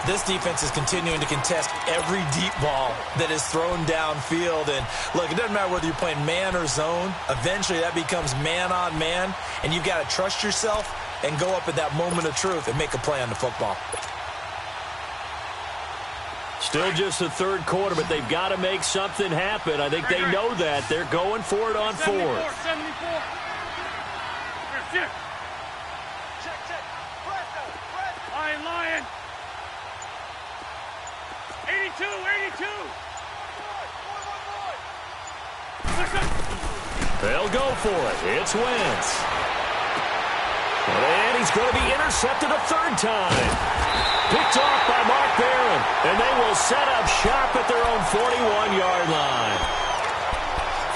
This defense is continuing to contest every deep ball that is thrown downfield. And, look, it doesn't matter whether you're playing man or zone. Eventually, that becomes man on man. And you've got to trust yourself and go up at that moment of truth and make a play on the football. Still just the third quarter, but they've got to make something happen. I think they know that. They're going for it on 4th. 74. Check. Lion. 82. They'll go for it. It's Wentz. And he's going to be intercepted a third time. Picked off by Mark Barron. And they will set up shop at their own 41-yard line.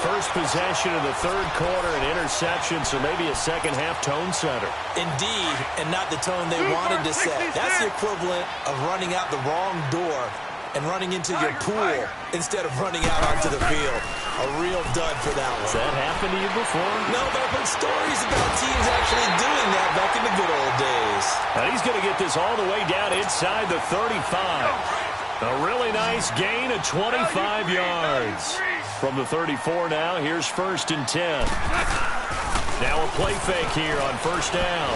First possession of the third quarter, an interception, so maybe a second-half tone setter. Indeed, and not the tone they wanted to set. That's the equivalent of running out the wrong door and running into your pool instead of running out onto the field. A real dud for that one. Has that happened to you before? No, but I've heard stories about teams actually doing that back in the good old days. Now he's going to get this all the way down inside the 35. A really nice gain of 25 yards. From the 34 now, here's 1st and 10. Now a play fake here on 1st down.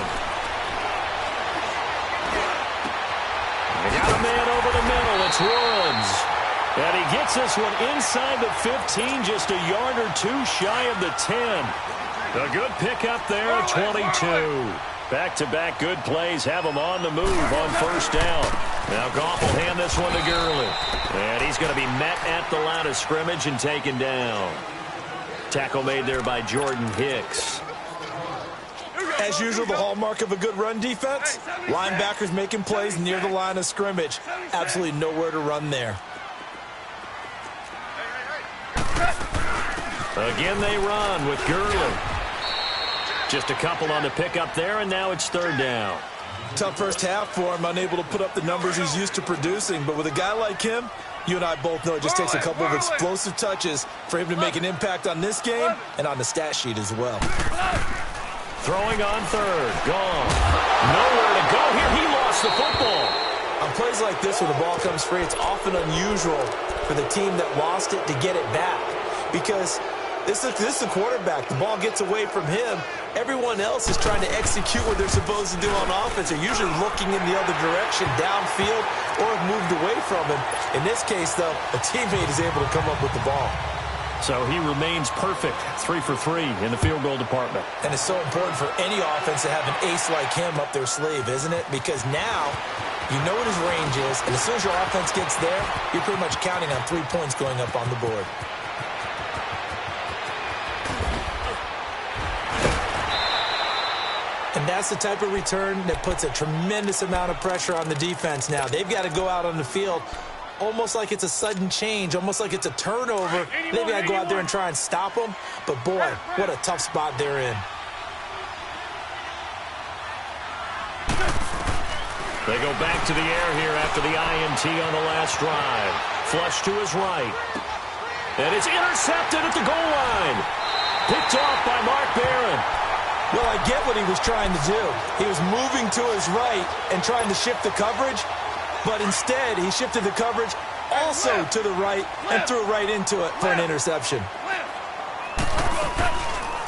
They got a man over the middle. It's Woods. And he gets this one inside the 15, just a yard or two shy of the 10. A good pickup there, 22. Back-to-back good plays have him on the move on 1st down. Now Goff will hand this one to Gurley. And he's going to be met at the line of scrimmage and taken down. Tackle made there by Jordan Hicks. As usual, the hallmark of a good run defense, linebackers making plays near the line of scrimmage. Absolutely nowhere to run there. Again they run with Gurley. Just a couple on the pickup there, and now it's 3rd down. Tough first half for him, unable to put up the numbers he's used to producing. But with a guy like him, you and I both know it just takes a couple of explosive touches for him to make an impact on this game and on the stat sheet as well. Throwing on 3rd. Gone. Nowhere to go here. He lost the football. On plays like this where the ball comes free, it's often unusual for the team that lost it to get it back. Because this is the quarterback. The ball gets away from him. Everyone else is trying to execute what they're supposed to do on offense. They're usually looking in the other direction, downfield, or have moved away from him. In this case, though, a teammate is able to come up with the ball. So he remains perfect, 3 for 3 in the field goal department. And it's so important for any offense to have an ace like him up their sleeve, isn't it? Because now you know what his range is, and as soon as your offense gets there, you're pretty much counting on 3 points going up on the board. And that's the type of return that puts a tremendous amount of pressure on the defense now. They've got to go out on the field almost like it's a sudden change, almost like it's a turnover. They've got to go out there and try and stop them. But, boy, what a tough spot they're in. They go back to the air here after the INT on the last drive. Flush to his right. And it's intercepted at the goal line. Picked off by Mark Barron. Well, I get what he was trying to do. He was moving to his right and trying to shift the coverage, but instead he shifted the coverage also to the right and threw right into it for an interception.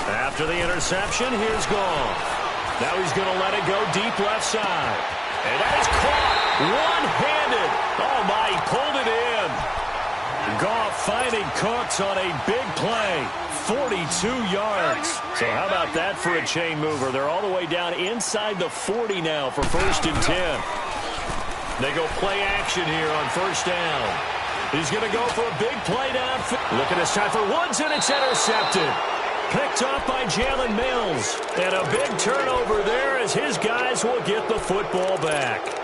After the interception, here's Goff. Now he's going to let it go deep left side. And that is caught one-handed. Oh, my, he pulled it in. Goff finding Cooks on a big play. 42 yards. So how about that for a chain mover? They're all the way down inside the 40 now for 1st and 10. They go play action here on 1st down. He's going to go for a big play downfield. Look at this time for Woods, and it's intercepted. Picked off by Jalen Mills. And a big turnover there as his guys will get the football back.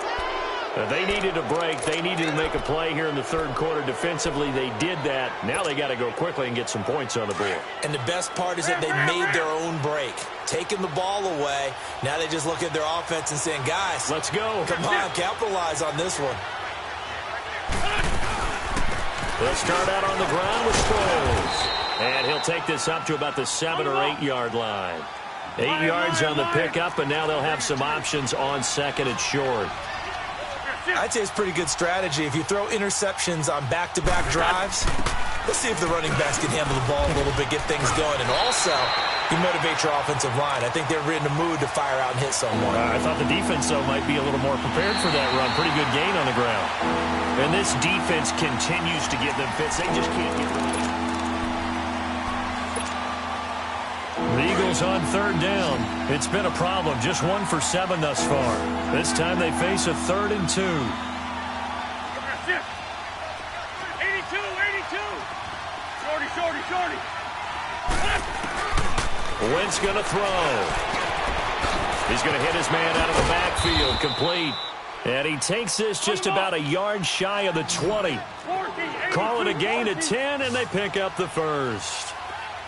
They needed a break. They needed to make a play here in the third quarter. Defensively, they did that. Now they got to go quickly and get some points on the board. And the best part is that they made their own break. Taking the ball away. Now they just look at their offense and saying, guys, let's go. Come on, capitalize on this one. They'll start out on the ground with Sproles. And he'll take this up to about the 7 or 8 yard line. 8 yards on the pickup, and now they'll have some options on 2nd and short. I'd say it's pretty good strategy. If you throw interceptions on back-to-back drives, Let's see if the running backs can handle the ball a little bit, get things going, and also he motivates your offensive line. I think they're in the mood to fire out and hit someone. I thought the defense, though, might be a little more prepared for that run. Pretty good gain on the ground. And this defense continues to give them fits. They just can't get rid of it. The Eagles on third down. It's been a problem. Just 1 for 7 thus far. This time they face a 3rd and 2. 82, 82. Shorty. Wentz going to throw. He's going to hit his man out of the backfield. Complete. And he takes this just about a yard shy of the 20. Call it a gain of 10, and they pick up the first.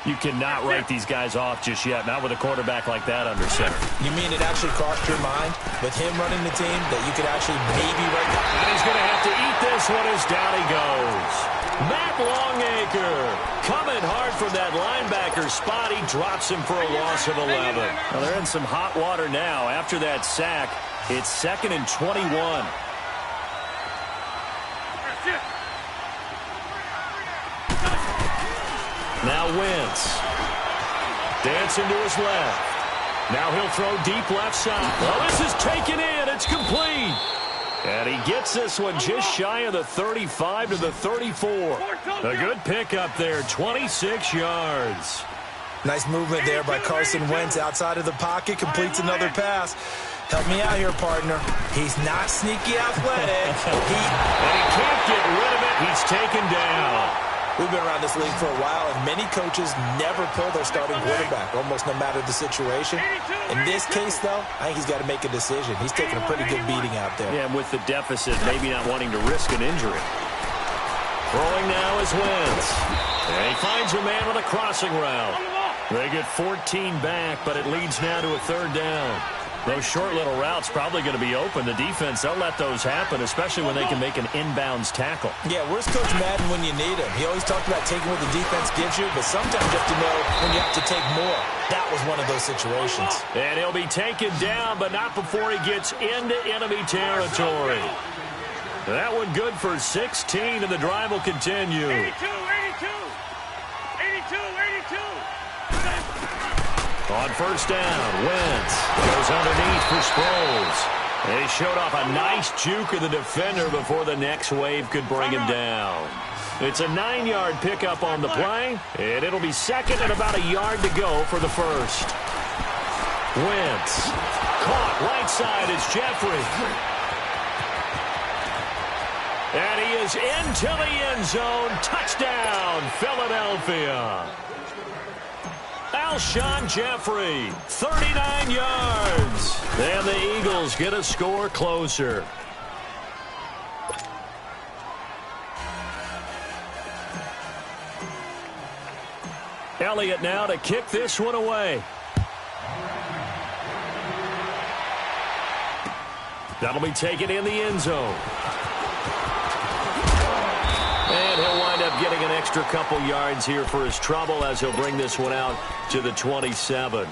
You cannot write these guys off just yet, not with a quarterback like that under center. You mean it actually crossed your mind with him running the team that you could actually maybe write that? And he's going to have to eat this one as down he goes. Matt Longacre coming hard from that linebacker spot. He drops him for a loss of 11. Well, they're in some hot water now. After that sack, it's 2nd and 21. Now Wentz. Dancing to his left. Now he'll throw deep left side. Well, this is taken in. It's complete. And he gets this one just shy of the 35 to the 34. A good pickup there, 26 yards. Nice movement there by Carson Wentz outside of the pocket. Completes another pass. Help me out here, partner. He's not sneaky athletic. And he can't get rid of it. He's taken down. We've been around this league for a while, and many coaches never pull their starting quarterback, almost no matter the situation. In this case, though, I think he's got to make a decision. He's taking a pretty good beating out there. Yeah, and with the deficit, maybe not wanting to risk an injury. Throwing now is Wentz. And he finds a man on a crossing route. They get 14 back, but it leads now to a 3rd down. Those short little routes probably going to be open. The defense, they'll let those happen, especially when they can make an inbounds tackle. Yeah, where's Coach Madden when you need him? He always talked about taking what the defense gives you, but sometimes you have to know when you have to take more. That was one of those situations. And he'll be taken down, but not before he gets into enemy territory. That one good for 16, and the drive will continue. 82. On first down, Wentz goes underneath for Sproles. And he showed off a nice juke of the defender before the next wave could bring him down. It's a 9-yard pickup on the play, and it'll be 2nd and about a yard to go for the first. Wentz caught right side. It's Jeffrey. And he is into the end zone. Touchdown, Philadelphia. Alshon Jeffrey, 39 yards. And the Eagles get a score closer. Elliott now to kick this one away. That'll be taken in the end zone. And he'll wind up getting an extra couple yards here for his trouble as he'll bring this one out to the 27.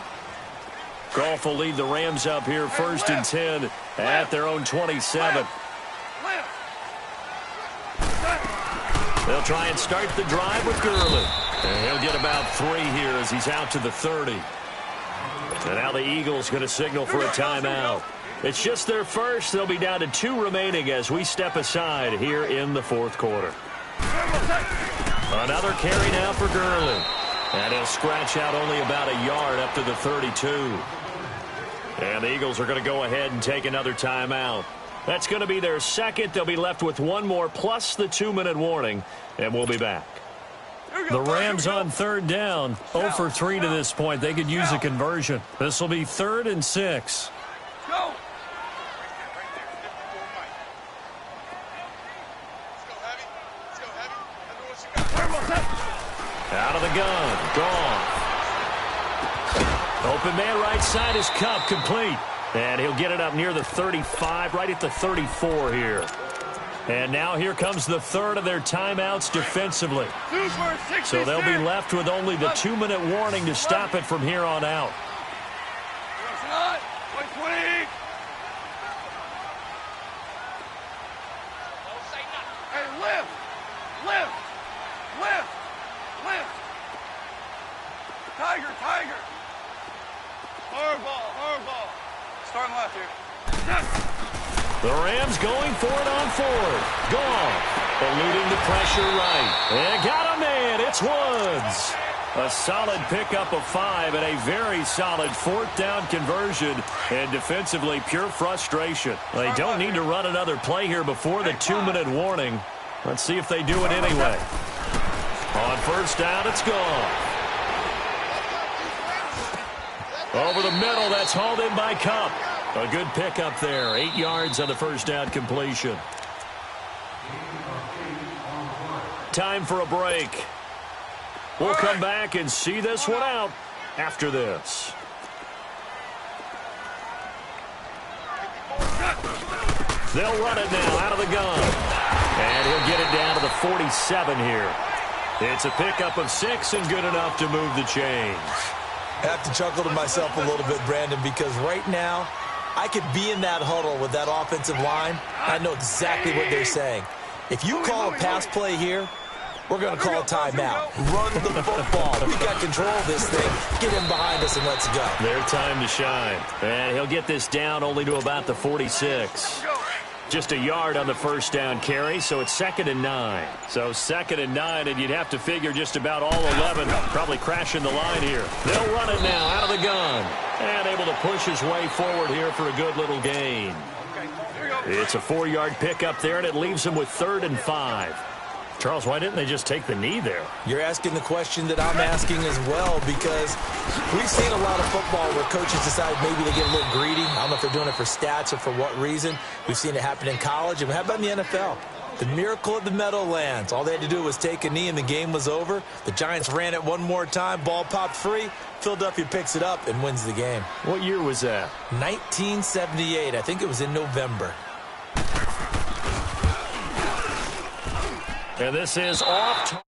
Goff will lead the Rams up here 1st and 10 at their own 27. They'll try and start the drive with Gurley. And he'll get about 3 here as he's out to the 30. And now the Eagles going to signal for a timeout. It's just their first. They'll be down to 2 remaining as we step aside here in the 4th quarter. Another carry now for Gurley. And he'll scratch out only about a yard up to the 32. And the Eagles are going to go ahead and take another timeout. That's going to be their 2nd. They'll be left with 1 more plus the 2-minute warning. And we'll be back. The Rams on 3rd down. 0 for 3 to this point. They could use a conversion. This will be 3rd and 6. Go! Out of the gun. Gone. Open man right side is Cup, complete. And he'll get it up near the 35, right at the 34 here. And now here comes the 3rd of their timeouts defensively. So they'll be left with only the 2-minute warning to stop it from here on out. Hey, lift! Plant. Tiger, tiger. Hard ball. Starting left here. The Rams going for it on fourth. Gone. Eluding the pressure right. And got a man. It's Woods. A solid pickup of 5 and a very solid fourth down conversion. And defensively, pure frustration. They don't need to run another play here before the 2-minute warning. Let's see if they do it anyway. On first down, it's gone. Over the middle, that's hauled in by Cup. A good pickup there. 8 yards on the first down completion. Time for a break. We'll come back and see this one out after this. They'll run it now out of the gun. And he'll get it down to the 47 here. It's a pickup of 6 and good enough to move the chains. I have to chuckle to myself a little bit, Brandon, because right now I could be in that huddle with that offensive line. I know exactly what they're saying. If you call a pass play here, we're going to call a timeout. Run the football. We got control of this thing. Get in behind us and let's go. Their time to shine. And he'll get this down only to about the 46. Just a yard on the first down carry, so it's 2nd and 9. So 2nd and 9, and you'd have to figure just about all 11 probably crashing the line here. They'll run it now out of the gun. And able to push his way forward here for a good little gain. It's a 4-yard pickup there, and it leaves him with 3rd and 5. Charles, why didn't they just take the knee there? You're asking the question that I'm asking as well, because we've seen a lot of football where coaches decide maybe they get a little greedy. I don't know if they're doing it for stats or for what reason. We've seen it happen in college. And how about in the NFL? The miracle of the Meadowlands. All they had to do was take a knee and the game was over. The Giants ran it one more time. Ball popped free. Philadelphia picks it up and wins the game. What year was that? 1978. I think it was in November. And this is off.